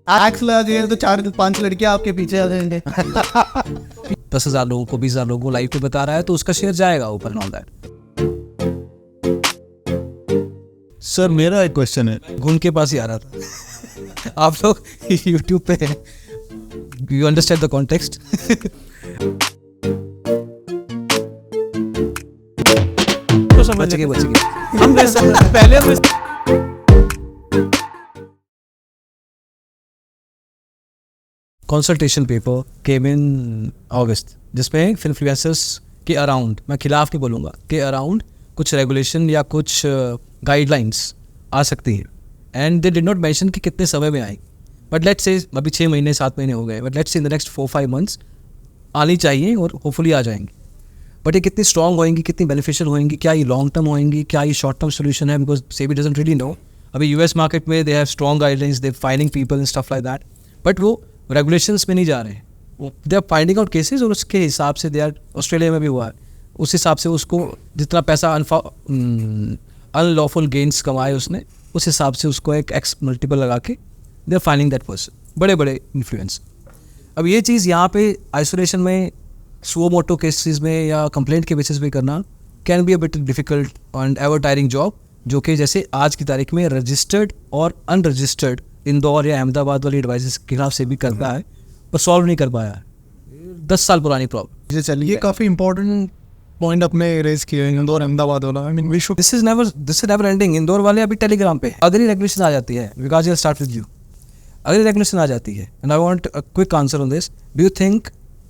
X लगा दिए तो 4-5 लड़कियां आपके पीछे आ जाएंगे। 10,000 लोगों को 20,000 लोगों को लाइव पे बता रहा है तो उसका शेयर जाएगा ऊपर एंड ऑल दैट। सर मेरा एक क्वेश्चन है, गुण के पास ही आ रहा था। आप लोग यूट्यूब पे हैं, यू अंडरस्टैंड द कॉन्टेक्स्ट। तो समझ बच गए हम पहले कंसल्टेशन पेपर केम इन अगस्त, जिसमें इन्फ्लुएंसर्स के अराउंड, मैं खिलाफ नहीं बोलूँगा, के अराउंड कुछ रेगुलेशन या कुछ गाइडलाइंस आ सकती है। And they did not mention कि कितने समय में आएगी, बट लेट्स से अभी 6 महीने 7 महीने हो गए, बट लेट्स से इन द नेक्स्ट 4-5 मंथ्स आनी चाहिए और होपफुली आ जाएंगी। बट ये कितनी स्ट्रॉन्ग होएंगी, कितनी बेनिफिशियल होएंगी, क्या ये लॉन्ग टर्म होएंगी, क्या ये शॉर्ट टर्म सोल्यूशन है, because SEBI doesn't really know. अभी यूएस मार्केट में they have strong guidelines, they fining people and stuff like that, but वो रेगुलेशंस में नहीं जा रहे हैं, they are finding out cases और उसके हिसाब से दे आर, ऑस्ट्रेलिया में भी हुआ है, उस हिसाब से उसको जितना पैसा अनलॉफुल गेन्स कमाए उसने, उस हिसाब से उसको एक एक्स मल्टीपल लगा के they are finding that person, बड़े बड़े इन्फ्लुएंस। अब ये चीज़ यहाँ पे आइसोलेशन में सुओ मोटो केसेस में या कंप्लेंट के बेसिस पे करना can be a bit difficult and ever tiring job, जो कि जैसे आज की तारीख में रजिस्टर्ड और अनरजिस्टर्ड इंदौर या अहमदाबाद वाली एडवाइसेस के खिलाफ से भी करता है, पर सॉल्व नहीं कर पाया है। 10 साल पुरानी प्रॉब्लम। चलिए, काफ़ी इंपॉर्टेंट पॉइंट अपने रेज किए, इंदौर अहमदाबाद वाला। I mean we should, this is never ending. Indore वाले अभी टेलीग्राम पे, अगर ये रेगुलेशन आ जाती है, विकास, स्टार्ट विद यू, अगर रेगुलेशन आ जाती है, and I want a quick answer on this, do you think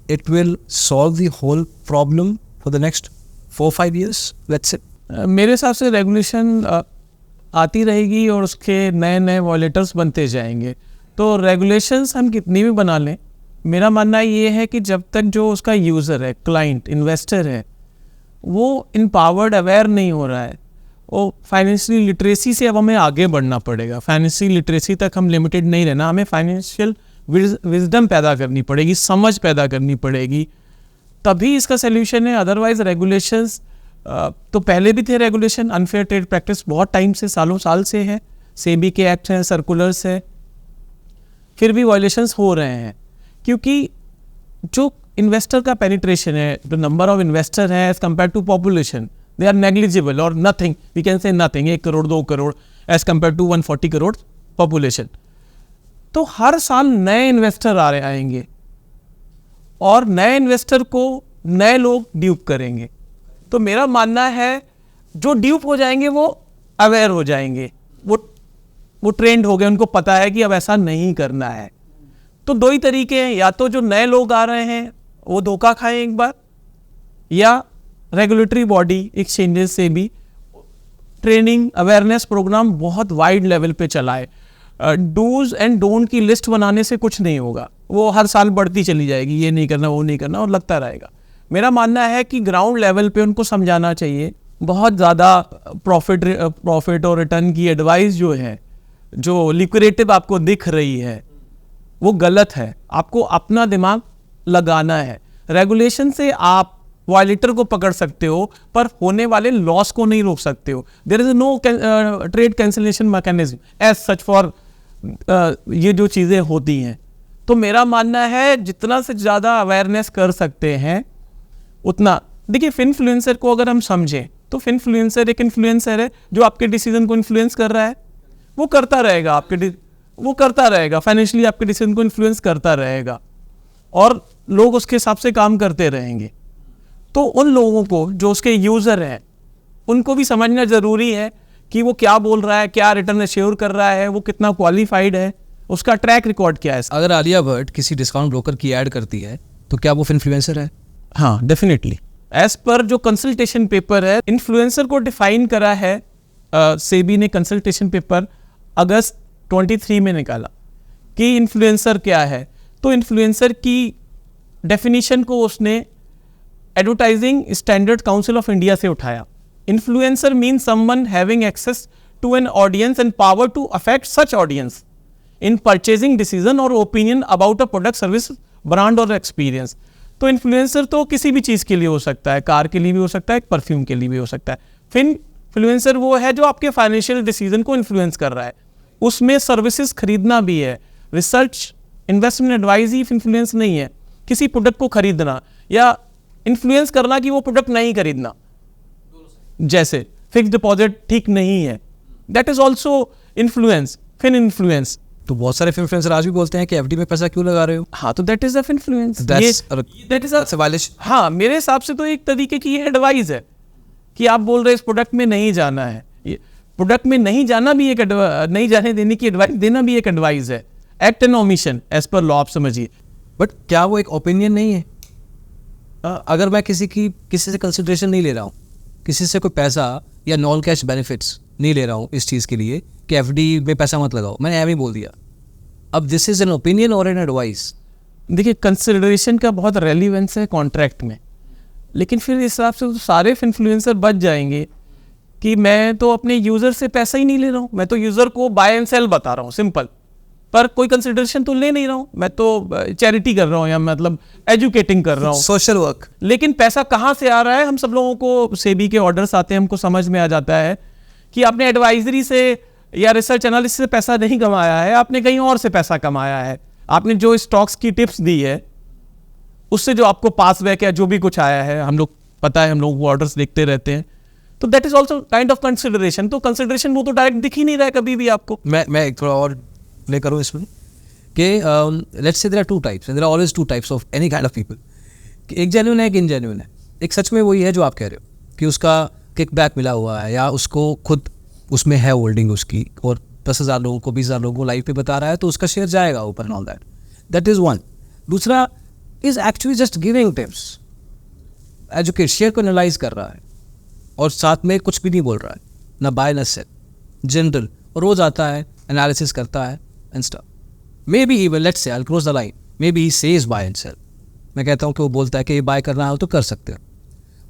it will solve the whole problem for the next 4-5 years? Let's say मेरे हिसाब से रेगुलेशन आती रहेगी और उसके नए नए वॉलेटर्स बनते जाएंगे। तो रेगुलेशंस हम कितनी भी बना लें, मेरा मानना ये है कि जब तक जो उसका यूज़र है, क्लाइंट, इन्वेस्टर है, वो इम्पावर्ड, अवेयर नहीं हो रहा है, वो फाइनेंशियल लिटरेसी से अब हमें आगे बढ़ना पड़ेगा। फाइनेंशियल लिटरेसी तक हम लिमिटेड नहीं रहना, हमें फाइनेंशियल विजडम पैदा करनी पड़ेगी, समझ पैदा करनी पड़ेगी, तभी इसका सल्यूशन है। अदरवाइज रेगुलेशंस तो पहले भी थे, रेगुलेशन, अनफेयर ट्रेड प्रैक्टिस बहुत टाइम से, सालों साल से है, सेबी के एक्ट हैं, सर्कुलर्स है, फिर भी वायलेशंस हो रहे हैं, क्योंकि जो इन्वेस्टर का पेनिट्रेशन है, जो नंबर ऑफ इन्वेस्टर है as compare to population, they are negligible और nothing, we can say nothing, 1 crore 2 crore as compare to 140 crore population. तो हर साल नए इन्वेस्टर आएंगे और नए इन्वेस्टर को नए लोग ड्यूप करेंगे। तो मेरा मानना है जो ड्यूप हो जाएंगे वो अवेयर हो जाएंगे, वो ट्रेंड हो गए, उनको पता है कि अब ऐसा नहीं करना है। तो 2 ही तरीके हैं, या तो जो नए लोग आ रहे हैं वो धोखा खाएं एक बार, या रेगुलेटरी बॉडी, एक्सचेंजेस से भी ट्रेनिंग अवेयरनेस प्रोग्राम बहुत वाइड लेवल पे चलाए। डूज एंड डोंट की लिस्ट बनाने से कुछ नहीं होगा, वो हर साल बढ़ती चली जाएगी, ये नहीं करना, वो नहीं करना, और लगता रहेगा। मेरा मानना है कि ग्राउंड लेवल पे उनको समझाना चाहिए। बहुत ज़्यादा प्रॉफिट और रिटर्न की एडवाइस जो है, जो लिक्विडेटिव आपको दिख रही है, वो गलत है। आपको अपना दिमाग लगाना है। रेगुलेशन से आप वायलेटर को पकड़ सकते हो, पर होने वाले लॉस को नहीं रोक सकते हो। There is no trade cancellation mechanism as such for ये जो चीज़ें होती हैं। तो मेरा मानना है जितना से ज़्यादा अवेयरनेस कर सकते हैं उतना। देखिए, फिनफ्लुएंसर को अगर हम समझें तो फिनफ्लुएंसर एक इन्फ्लुएंसर है जो आपके डिसीजन को इन्फ्लुएंस कर रहा है, वो करता रहेगा, वो करता रहेगा, फाइनेंशियली आपके डिसीजन को इन्फ्लुएंस करता रहेगा और लोग उसके हिसाब से काम करते रहेंगे। तो उन लोगों को जो उसके यूज़र हैं, उनको भी समझना ज़रूरी है कि वो क्या बोल रहा है, क्या रिटर्न एश्योर कर रहा है, वो कितना क्वालिफाइड है, उसका ट्रैक रिकॉर्ड क्या है। अगर आलिया भट्ट किसी डिस्काउंट ब्रोकर की ऐड करती है तो क्या वो इन्फ्लुएंसर है? हाँ, डेफिनेटली। एज पर जो कंसल्टेशन पेपर है, इन्फ्लुएंसर को डिफाइन करा है सेबी ने, कंसल्टेशन पेपर अगस्त 23 में निकाला कि इन्फ्लुएंसर क्या है। तो इन्फ्लुएंसर की डेफिनेशन को उसने advertising standard council of India से उठाया। Influencer mean someone having access to an audience and power to affect such audience in purchasing decision और opinion about a product, service, brand और एक्सपीरियंस। तो influencer तो किसी भी चीज़ के लिए हो सकता है, कार के लिए भी हो सकता है, परफ्यूम के लिए भी हो सकता है। फिर इन्फ्लुएंसर वो है जो आपके फाइनेंशियल डिसीजन को इन्फ्लुएंस कर रहा है, उसमें सर्विसेज खरीदना भी है, रिसर्च इन्वेस्टमेंट एडवाइस ही इन्फ्लुएंस नहीं है। किसी प्रोडक्ट को खरीदना या इन्फ्लुएंस करना कि वो प्रोडक्ट नहीं खरीदना, जैसे फिक्स डिपॉजिट ठीक नहीं है, that is also influence, fin influence. तो बहुत सारे इन्फ्लुएंसर आज भी बोलते हैं कि एफडी में पैसा क्यों लगा रहे हो? हाँ, तो that is influence, that is violation. हाँ, मेरे हिसाब से तो एक तरीके की ये एडवाइस है कि आप बोल रहे इस प्रोडक्ट में नहीं जाना है। प्रोडक्ट में नहीं जाना भी एक नहीं जाने देने की एडवाइस देना भी एक एडवाइस है। Act and omission as per law, आप समझिए। बट क्या वो एक ओपिनियन नहीं है? अगर मैं किसी से कंसिडरेशन नहीं ले रहा हूँ, किसी से कोई पैसा या नॉन कैश बेनिफिट्स नहीं ले रहा हूँ इस चीज़ के लिए कि एफडी में पैसा मत लगाओ, मैंने एम ही बोल दिया, अब दिस इज एन ओपिनियन और एन एडवाइस? देखिए, कंसिडरेशन का बहुत रेलिवेंस है कॉन्ट्रैक्ट में, लेकिन फिर इस हिसाब से तो सारे इन्फ्लुएंसर बच जाएंगे कि मैं तो अपने यूज़र से पैसा ही नहीं ले रहा हूँ, मैं तो यूज़र को बाय एंड सेल बता रहा हूँ, सिंपल, पर कोई कंसिडरेशन तो ले नहीं रहा हूँ, मैं तो चैरिटी कर रहा हूँ या मतलब एजुकेटिंग कर रहा हूँ, सोशल वर्क। लेकिन पैसा कहाँ से आ रहा है? हम सब लोगों को सेबी के ऑर्डर्स आते हैं, हमको समझ में आ जाता है कि आपने एडवाइजरी से या रिसर्च एनालिसिस से पैसा नहीं कमाया है, आपने कहीं और से पैसा कमाया है। आपने जो स्टॉक्स की टिप्स दी है उससे जो आपको पास बैक या जो भी कुछ आया है, हम लोग पता है, हम लोग वो ऑर्डर्स देखते रहते हैं, तो that is also kind of consideration. तो कंसिडरेशन वो तो डायरेक्ट दिख ही नहीं रहा है कभी भी आपको। मैं एक थोड़ा और प्ले करूँ इसमें कि let's say there are two types and there are always two types of any kind of people, कि एक जेन्युइन है, एक इनजेन्युइन है। एक सच में वही है जो आप कह रहे हो कि उसका किकबैक मिला हुआ है या उसको खुद उसमें है होल्डिंग उसकी, और 10,000 लोगों को 20,000 लोगों को लाइव पे बता रहा है तो उसका शेयर जाएगा ऊपर and all that is one. दूसरा is actually just giving tips, educate, share को एनालाइज कर रहा है और साथ में कुछ भी नहीं बोल रहा है, ना बाय ना सेल, जनरल, और रोज आता है, एनालिसिस करता है and stuff. Maybe even let's say I will cross the line, maybe he says buy and sell, मैं कहता हूँ कि वो बोलता है कि ये बाय करना हो तो कर सकते हो,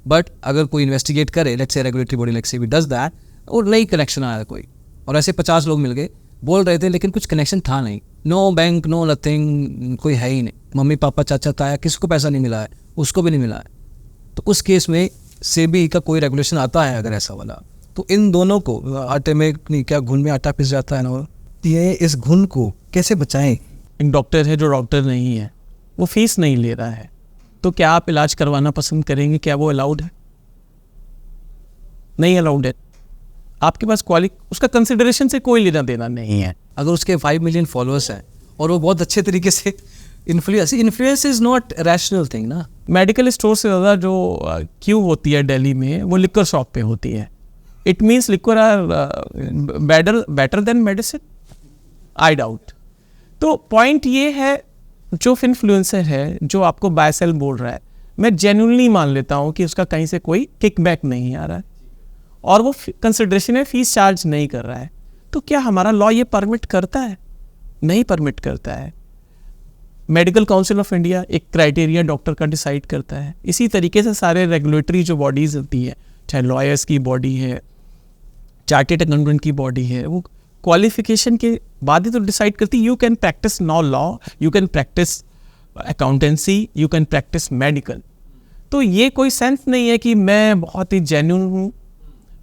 बट अगर कोई इन्वेस्टिगेट करे, let's say regulatory body like SEBI does that, और नई कनेक्शन आया कोई, और ऐसे 50 लोग मिल गए बोल रहे थे लेकिन कुछ कनेक्शन था नहीं, नो बैंक नो नथिंग, कोई है ही नहीं, मम्मी पापा चाचा ताया किसी को पैसा नहीं मिला है, उसको भी नहीं मिला है, तो उस केस में सेबी का कोई रेगुलेशन आता है अगर ऐसा वाला, तो इन दोनों को आटे में नहीं, क्या घुन में आटा पिस जाता है ना, ये इस घुन को कैसे बचाएं? एक डॉक्टर है जो डॉक्टर नहीं है, वो फीस नहीं ले रहा है, तो क्या आप इलाज करवाना पसंद करेंगे? क्या वो अलाउड है? नहीं अलाउड है। आपके पास उसका कंसिडरेशन से कोई लेना देना नहीं है। अगर उसके 5 मिलियन फॉलोअर्स हैं और वो बहुत अच्छे तरीके से influence is not rational thing ना। मेडिकल स्टोर से ज़्यादा जो क्यू होती है दिल्ली में वो लिक्वर शॉप पे होती है। It means liquor are better than medicine, I doubt. तो पॉइंट ये है, जो इन्फ्लुएंसर है जो आपको बाय सेल बोल रहा है, मैं जेन्युइनली मान लेता हूँ कि उसका कहीं से कोई किकबैक नहीं आ रहा है और वो कंसिडरेशन में फीस चार्ज नहीं कर रहा है, तो क्या हमारा लॉ ये परमिट करता है? नहीं परमिट करता है। मेडिकल काउंसिल ऑफ इंडिया एक क्राइटेरिया डॉक्टर का डिसाइड करता है। इसी तरीके से सारे रेगुलेटरी जो बॉडीज़ होती है, चाहे लॉयर्स की बॉडी है, चार्टेड अकाउंटेंट की बॉडी है, वो क्वालिफिकेशन के बाद ही तो डिसाइड करती है। You can practice law, you can practice accountancy, you can practice medical. तो ये कोई सेंस नहीं है कि मैं बहुत ही जेन्युइन हूँ,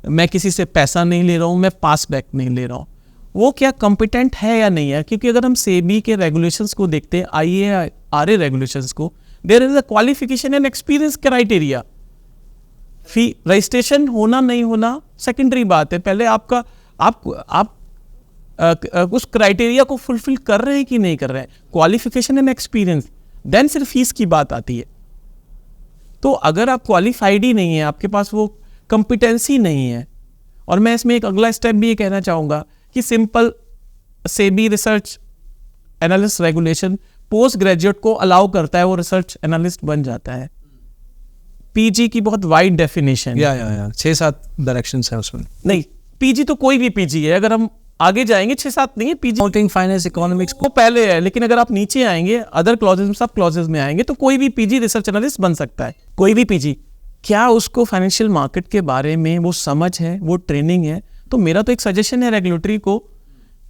मैं किसी से पैसा नहीं ले रहा हूँ, मैं पास बैक नहीं ले रहा हूँ। वो क्या कॉम्पिटेंट है या नहीं है? क्योंकि अगर हम सेबी के रेगुलेशंस को देखते हैं, IARA रेगुलेशंस को, there is a qualification and experience criteria. Fee registration होना नहीं होना सेकेंडरी बात है, पहले आपका आप उस क्राइटेरिया को फुलफिल कर रहे हैं कि नहीं कर रहे हैं, क्वालिफिकेशन एंड एक्सपीरियंस, देन सिर्फ फीस की बात आती है। तो अगर आप क्वालिफाइड ही नहीं है, आपके पास वो कंपिटेंसी नहीं है, और मैं इसमें एक अगला स्टेप भी ये कहना चाहूँगा कि simple SEBI research analyst regulation post graduate को अलाउ करता है, वो रिसर्च एनालिस्ट बन जाता है। पीजी की बहुत वाइड डेफिनेशन, या 6-7 डायरेक्शंस है उसमें। नहीं, पीजी तो कोई भी पीजी है, अगर हम आगे जाएंगे 6-7 नहीं है पीजी, अकाउंटिंग, फाइनेंस, इकोनॉमिक्स को पहले है, लेकिन अगर आप नीचे आएंगे अदर क्लॉजेज में, सब क्लॉजेज में आएंगे, तो कोई भी पीजी रिसर्च एनालिस्ट बन सकता है। कोई भी पीजी, क्या उसको फाइनेंशियल मार्केट के बारे में वो समझ है, वो ट्रेनिंग है? तो मेरा तो एक सजेशन है रेगुलेटरी को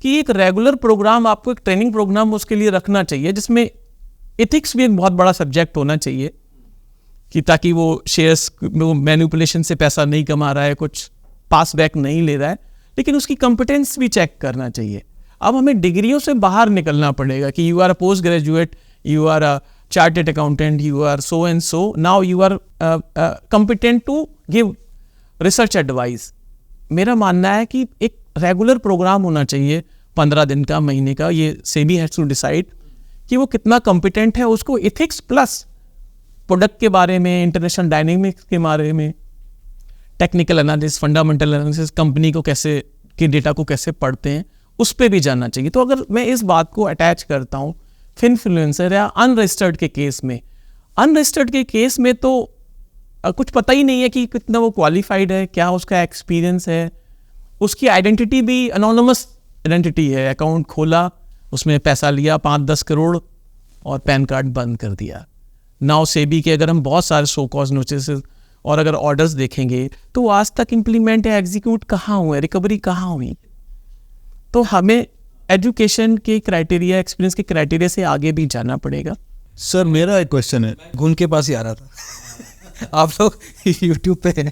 कि एक रेगुलर प्रोग्राम, आपको एक ट्रेनिंग प्रोग्राम उसके लिए रखना चाहिए, जिसमें एथिक्स भी एक बहुत बड़ा सब्जेक्ट होना चाहिए, कि ताकि वो शेयर्स मैनिपुलेशन से पैसा नहीं कमा रहा है, कुछ पास बैक नहीं ले रहा है, लेकिन उसकी कंपिटेंस भी चेक करना चाहिए। अब हमें डिग्रियों से बाहर निकलना पड़ेगा कि you are a post graduate, you are a chartered accountant, you are so and so, now you are competent to give research advice. मेरा मानना है कि एक रेगुलर प्रोग्राम होना चाहिए 15 दिन का, महीने का, ये सेबी हैज टू डिसाइड कि वो कितना कॉम्पिटेंट है, उसको इथिक्स प्लस प्रोडक्ट के बारे में, इंटरनेशनल डायनेमिक्स के बारे में, technical analysis, fundamental analysis, company को कैसे के डेटा को कैसे पढ़ते हैं, उस पर भी जानना चाहिए। तो अगर मैं इस बात को अटैच करता हूँ फिनफ्लुएंसर या अनरजिस्टर्ड के केस में, अनरजिस्टर्ड के केस में तो कुछ पता ही नहीं है कि कितना वो क्वालिफाइड है, क्या उसका एक्सपीरियंस है, उसकी आइडेंटिटी भी अनोनिमस आइडेंटिटी है, अकाउंट खोला, उसमें पैसा लिया 5-10 करोड़ और पैन कार्ड बंद कर दिया। नाउ सेबी के अगर हम बहुत सारे शो कॉज नोटिस और अगर ऑर्डर्स देखेंगे तो आज तक इम्प्लीमेंट या एग्जीक्यूट कहाँ हुए, रिकवरी कहाँ हुई। तो हमें एजुकेशन के क्राइटेरिया, एक्सपीरियंस के क्राइटेरिया से आगे भी जाना पड़ेगा। सर मेरा एक क्वेश्चन है, गुण के पास ही आ रहा था। आप लोग यूट्यूब पे हैं,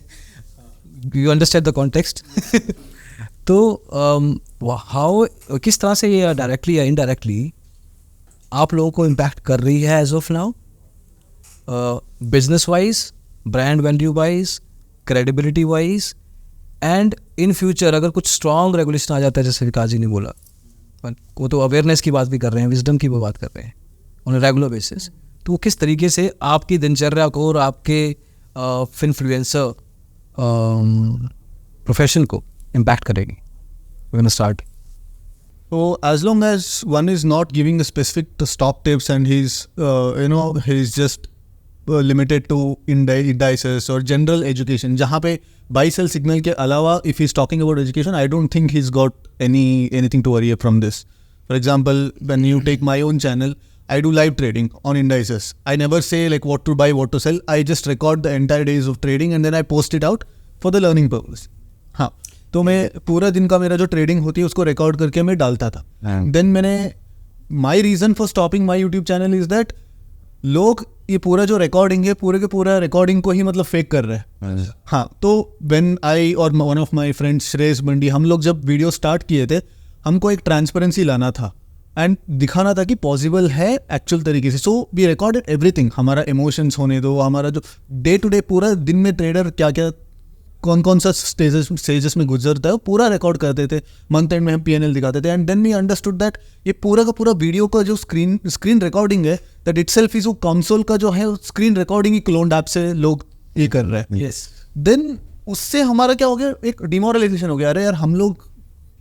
यू अंडरस्टैंड द कॉन्टेक्स्ट। तो हाउ, किस तरह से ये डायरेक्टली या इनडायरेक्टली आप लोगों को इम्पैक्ट कर रही है as of now, business wise, brand value wise, credibility wise, and in future अगर कुछ स्ट्रॉन्ग रेगुलेशन आ जाता है, जैसे विकास जी ने बोला, वो तो अवेयरनेस की बात भी कर रहे हैं, विजडम की वो बात कर रहे हैं ऑन रेगुलर बेसिस, तो वो किस तरीके से आपकी दिनचर्या को और आपके फिनफ्लुएंसर प्रोफेशन को इम्पैक्ट करेगी? We're gonna start. So as long as one is not giving a specific stop tips and he's just limited to indices or general education, जहाँ पे buy sell signal के अलावा if he's talking about education, I don't think he's got anything to worry from this. For example, when you take my own channel, I do live trading on indices. I never say like what to buy, what to sell. I just record the entire days of trading and then I post it out for the learning purpose. हाँ, तो मैं पूरा दिन का मेरा जो trading होती है उसको रिकॉर्ड करके मैं डालता था। देन मैंने my reason for stopping my YouTube channel is that लोग ये पूरा जो रिकॉर्डिंग है, पूरे के पूरा रिकॉर्डिंग को ही मतलब फेक कर रहे हैं। हाँ, तो व्हेन आई और one of my friends Shreyas Bandi, हम लोग जब वीडियो स्टार्ट किए थे, हमको एक ट्रांसपेरेंसी लाना था एंड दिखाना था कि पॉसिबल है एक्चुअल तरीके से। सो वी रिकॉर्डेड एवरीथिंग, हमारा इमोशंस होने दो, हमारा जो डे टू डे पूरा दिन में ट्रेडर क्या क्या कौन कौन सा स्टेजेस में गुजरता है वो पूरा रिकॉर्ड करते थे। मंथ एंड में हम PNL दिखाते थे and then we understood that ये पूरा का पूरा वीडियो का जो स्क्रीन रिकॉर्डिंग है, दैट इटसेल्फ इज वो कंसोल का जो है स्क्रीन रिकॉर्डिंग ही क्लोन्ड ऐप से लोग ये कर रहे हैं। यस, देन उससे हमारा क्या हो गया, एक डिमोरलाइजेशन हो गया। अरे यार, हम लोग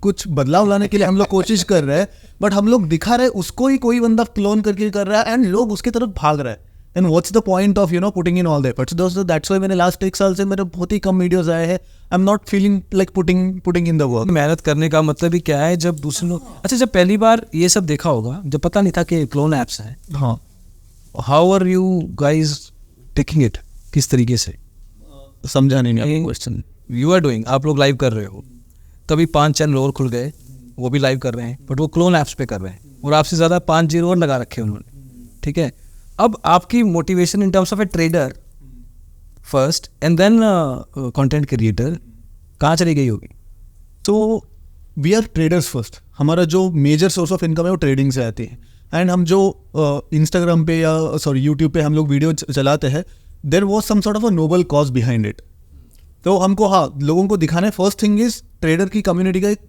कुछ बदलाव लाने के लिए हम लोग कोशिश कर रहे हैं, बट हम लोग दिखा रहे हैं उसको ही कोई बंदा क्लोन करके कर रहा है एंड लोग उसकी तरफ भाग रहे हैं। And what's the point of putting in all the efforts? That's why मैंने लास्ट 1 साल से मेरे बहुत ही कम वीडियोस आए हैं। I'm not feeling like putting in the work. मेहनत करने का मतलब ही क्या है? जब दूसरे लोग, अच्छा, जब पहली बार ये सब देखा होगा, जब पता नहीं था कि क्लोन ऐप्स हैं, हाँ, how are you guys taking it? किस तरीके से? समझा नहीं आपका क्वेश्चन। यू आर डूइंग, आप लोग लाइव कर रहे हो, तभी 5 चैनल और खुल गए, वो भी लाइव कर रहे हैं, बट वो क्लोन ऐप्स पे कर रहे हैं और आपसे ज़्यादा 5 जीरो और लगा रखे उन्होंने। ठीक है, अब आपकी motivation in terms of a trader first and then content creator कहाँ चली गई होगी? तो वी आर ट्रेडर्स फर्स्ट। हमारा जो मेजर सोर्स ऑफ इनकम है वो ट्रेडिंग से आती है। एंड हम जो इंस्टाग्राम पे या यूट्यूब पे हम लोग वीडियो चलाते हैं, there was some sort of a noble cause behind it. तो हमको, हाँ, लोगों को दिखाना है। फर्स्ट थिंग इज, ट्रेडर की कम्युनिटी का एक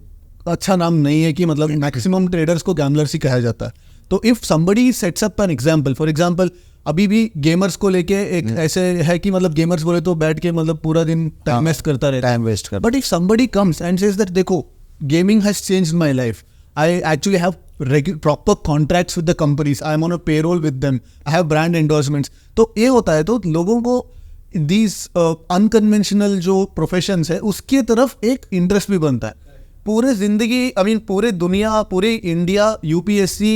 अच्छा नाम नहीं है कि मतलब मैक्सिमम ट्रेडर्स को गैम्बलर्स ही कहा जाता है। तो if somebody sets up an example, for example अभी भी गेमर्स को लेके एक ऐसे है कि मतलब गेमर्स बोले तो बैठ के मतलब पूरा दिन टाइम वेस्ट करता रहता है, टाइम वेस्ट कर। But if somebody comes and says that देखो, gaming has changed my life, I actually have proper contracts with the companies, I am on a payroll with them, I have brand endorsements, तो ये होता है। तो लोगों को these unconventional जो professions है उसकी तरफ एक इंटरेस्ट भी बनता है। पूरे जिंदगी, पूरे दुनिया, पूरे इंडिया UPSC,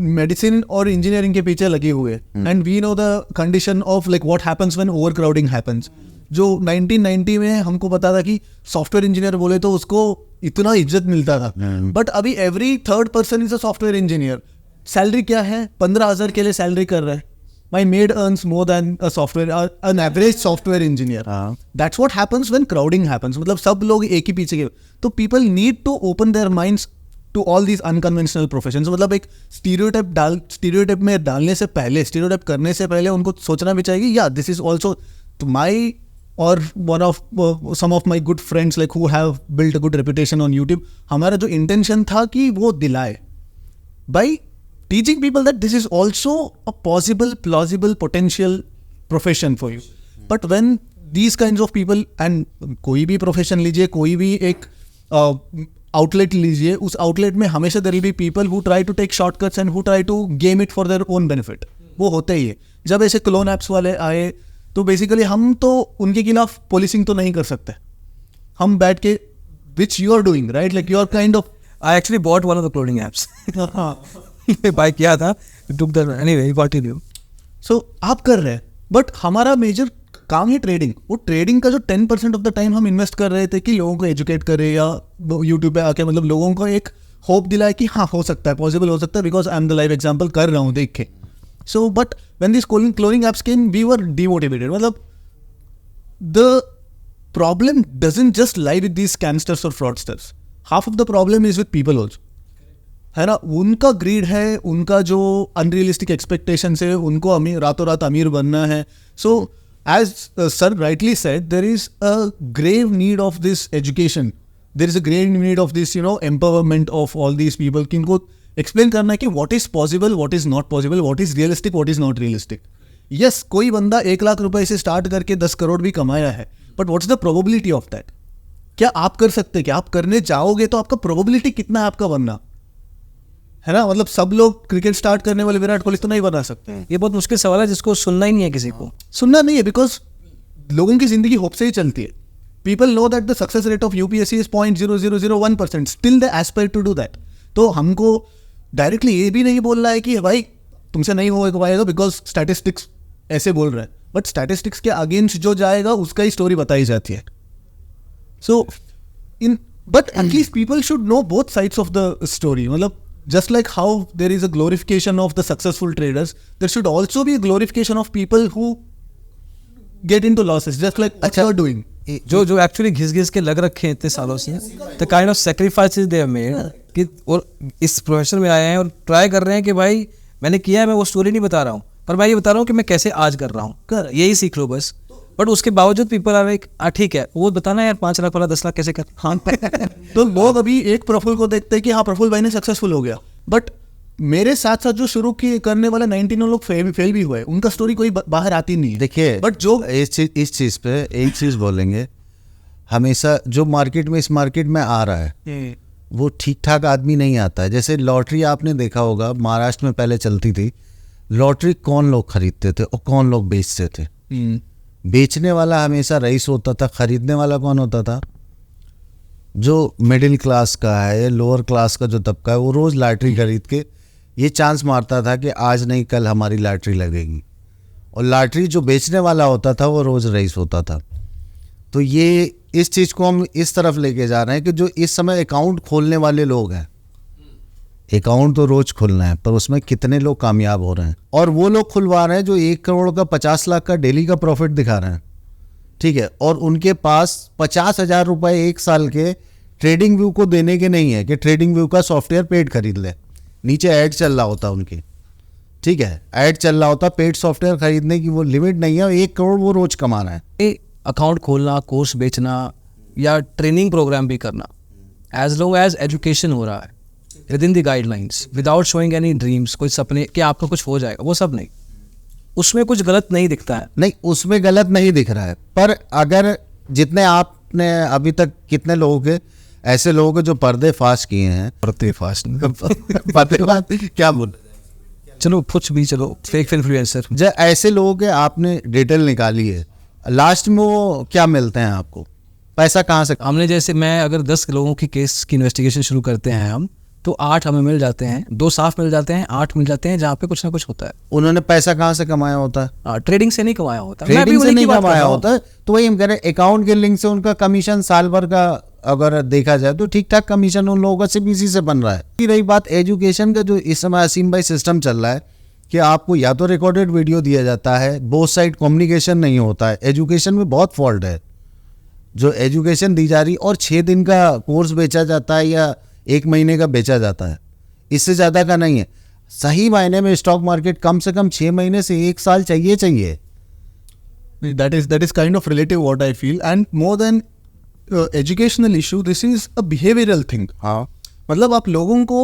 मेडिसिन और इंजीनियरिंग के पीछे लगे हुए, and we know the condition of like what happens when overcrowding happens. जो 1990 में हमको पता था कि सॉफ्टवेयर इंजीनियर बोले तो उसको इतना इज्जत मिलता था, बट अभी every 3rd person is a software engineer. Salary क्या है? 15,000 के लिए सैलरी कर रहा है। My maid earns more than an average software engineer. That's what happens when crowding happens. मतलब सब लोग एक ही पीछे के, तो people need to open their minds to all these unconventional professions. मतलब एक स्टीरियोटाइप में डालने से पहले, स्टीरियोटाइप करने से पहले उनको सोचना भी चाहिए, या this is also my or one of some of my good friends like who have built a good reputation on YouTube, हमारा जो intention था कि वो दिलाए by teaching people that this is also a possible, plausible, potential profession for you. But when these kinds of people, and कोई भी profession लीजिए, कोई भी एक outlet लीजिए, उस outlet में हमेशा there will be people who try to take shortcuts and who try to game it for their own benefit. वो होता ही है. जब ऐसे clone apps वाले आए तो बेसिकली हम तो उनके खिलाफ पोलिसिंग तो नहीं कर सकते. हम बैठ के which you are doing right, like you are kind of. I actually bought one of the cloning apps. Buy किया था, took the anyway you continue. So आप कर रहे हैं, बट हमारा मेजर काम है ट्रेडिंग. वो ट्रेडिंग का जो 10% ऑफ द टाइम हम इन्वेस्ट कर रहे थे कि लोगों को एजुकेट करें, या यूट्यूब पे आके मतलब लोगों को एक होप दिलाए कि हाँ हो सकता है, पॉसिबल हो सकता है, because I am the live example कर रहा हूँ देख के. So, but when these cloning apps came, we were demotivated. मतलब the problem doesn't just lie with these scamsters or fraudsters. Half of the problem is with people also. है ना, उनका greed है, उनका जो unrealistic expectations है, उनको रातों रात अमीर बनना है. So, as sir rightly said, there is a grave need of this education. There is a grave need of this, empowerment of all these people. किनको एक्सप्लेन करना है कि what is possible, what is not possible, what is realistic, what is not realistic. Yes, कोई बंदा 1 लाख रुपए से start करके 10 करोड़ भी कमाया है, but what's the probability of that? क्या आप कर सकते हैं? क्या आप करने जाओगे तो आपका प्रोबेबिलिटी कितना है आपका बनना, है ना? मतलब सब लोग क्रिकेट स्टार्ट करने वाले विराट कोहली तो नहीं बना सकते. ये बहुत मुश्किल सवाल है जिसको सुनना ही नहीं है, किसी को सुनना नहीं है, बिकॉज लोगों की जिंदगी होप से ही चलती है. People know that the success rate of UPSC is 0.0001%. Still they aspire to do that. तो हमको डायरेक्टली ये भी नहीं बोल रहा है कि भाई तुमसे नहीं हो पाएगा बिकॉज स्टैटिस्टिक्स ऐसे बोल रहा है, बट स्टैटिस्टिक्स के अगेंस्ट जो जाएगा उसका ही स्टोरी बताई जाती है. So but at least people should know both sides of the story. मतलब just like how there is a glorification of the successful traders, there should also be a glorification of people who get into losses just like what you are doing. जो actually घिस के लग रखे हैं इतने सालों से, the kind of sacrifices they have made, कि और इस प्रोफेशन में आए हैं और ट्राई कर रहे हैं कि भाई मैंने किया है, मैं वो स्टोरी नहीं बता रहा हूँ, पर मैं ये बता रहा हूँ कि मैं कैसे आज कर रहा हूँ, यही सीख लो बस. बट उसके बावजूद पीपल आर लाइक ठीक है, वो बताना यार 5 लाख वाला 10 लाख कैसे कर. हाँ तो लोग अभी एक प्रफुल को देखते हैं कि हाँ प्रफुल भाई ने सक्सेसफुल हो गया, बट मेरे साथ साथ जो शुरू की करने वाले 19 लोग फेल भी हुए, उनका स्टोरी कोई बाहर आती नहीं है. देखिए, बट जो इस चीज़ पे एक चीज़ बोलेंगे, हमेशा जो मार्केट में, इस मार्केट में आ रहा है वो ठीक ठाक आदमी नहीं आता है. जैसे लॉटरी आपने देखा होगा, महाराष्ट्र में पहले चलती थी लॉटरी, कौन लोग खरीदते थे और कौन लोग बेचते थे? बेचने वाला हमेशा रईस होता था, खरीदने वाला कौन होता था? जो मिडिल क्लास का है, लोअर क्लास का जो तबका है, वो रोज़ लॉटरी खरीद के ये चांस मारता था कि आज नहीं कल हमारी लॉटरी लगेगी. और लॉटरी जो बेचने वाला होता था वो रोज़ रईस होता था. तो ये इस चीज़ को हम इस तरफ लेके जा रहे हैं कि जो इस समय अकाउंट खोलने वाले लोग हैं, अकाउंट तो रोज़ खुलना है, पर उसमें कितने लोग कामयाब हो रहे हैं? और वो लोग खुलवा रहे हैं जो 1 करोड़ का 50 लाख का डेली का प्रॉफिट दिखा रहे हैं, ठीक है, और उनके पास 50,000 रुपये 1 साल के ट्रेडिंग व्यू को देने के नहीं है कि ट्रेडिंग व्यू का सॉफ्टवेयर पेड खरीद ले. नीचे ऐड चल रहा होता उनके, ठीक है, ऐड चल रहा होता, पेड सॉफ्टवेयर खरीदने की वो लिमिट नहीं है, 1 करोड़ वो रोज़ कमा रहा है. अकाउंट खोलना, कोर्स बेचना या ट्रेनिंग प्रोग्राम भी करना, एज लॉन्ग एज एजुकेशन हो रहा है with in the guidelines, without showing any dreams, कोई सपने कि आपको कुछ हो जाएगा, वो सब नहीं, उसमें कुछ गलत नहीं दिखता है. नहीं, उसमें गलत नहीं दिख रहा है, पर अगर जितने आपने अभी तक कितने लोगों के ऐसे लोगों के जो पर्दे फाश किए हैं, पर्दे फाश क्या बोल, चलो कुछ भी, चलो फेक इन्फ्लुएंसर, जब ऐसे लोगों के आपने डिटेल निकाली है, लास्ट में वो क्या मिलते हैं आपको? पैसा कहाँ से? हमने जैसे मैं अगर 10 लोगों की केस की इन्वेस्टिगेशन शुरू करते हैं हम, तो 8 हमें मिल जाते हैं, 2 साफ मिल जाते हैं, 8 मिल जाते हैं जहाँ पे कुछ ना कुछ होता है. उन्होंने पैसा कहाँ से कमाया होता है? ट्रेडिंग से नहीं कमाया होता, ट्रेडिंग से नहीं कमाया होता है. तो वही हम कह रहे हैं, अकाउंट के लिंक से उनका कमीशन साल भर का अगर देखा जाए तो ठीक ठाक कमीशन उन लोगों का सिर्फ इसी से बन रहा है. रही बात एजुकेशन का, जो इस समय असीम भाई सिस्टम चल रहा है कि आपको या तो रिकॉर्डेड वीडियो दिया जाता है, बोथ साइड कम्युनिकेशन नहीं होता है. एजुकेशन में बहुत फॉल्ट है. जो एजुकेशन दी जा रही और 6 दिन का कोर्स बेचा जाता है या 1 महीने का बेचा जाता है, इससे ज़्यादा का नहीं है। सही मायने में स्टॉक मार्केट कम से कम 6 महीने से 1 साल चाहिए। That is kind of relative what I feel, and more than educational issue, this is a behavioral thing. हाँ, मतलब आप लोगों को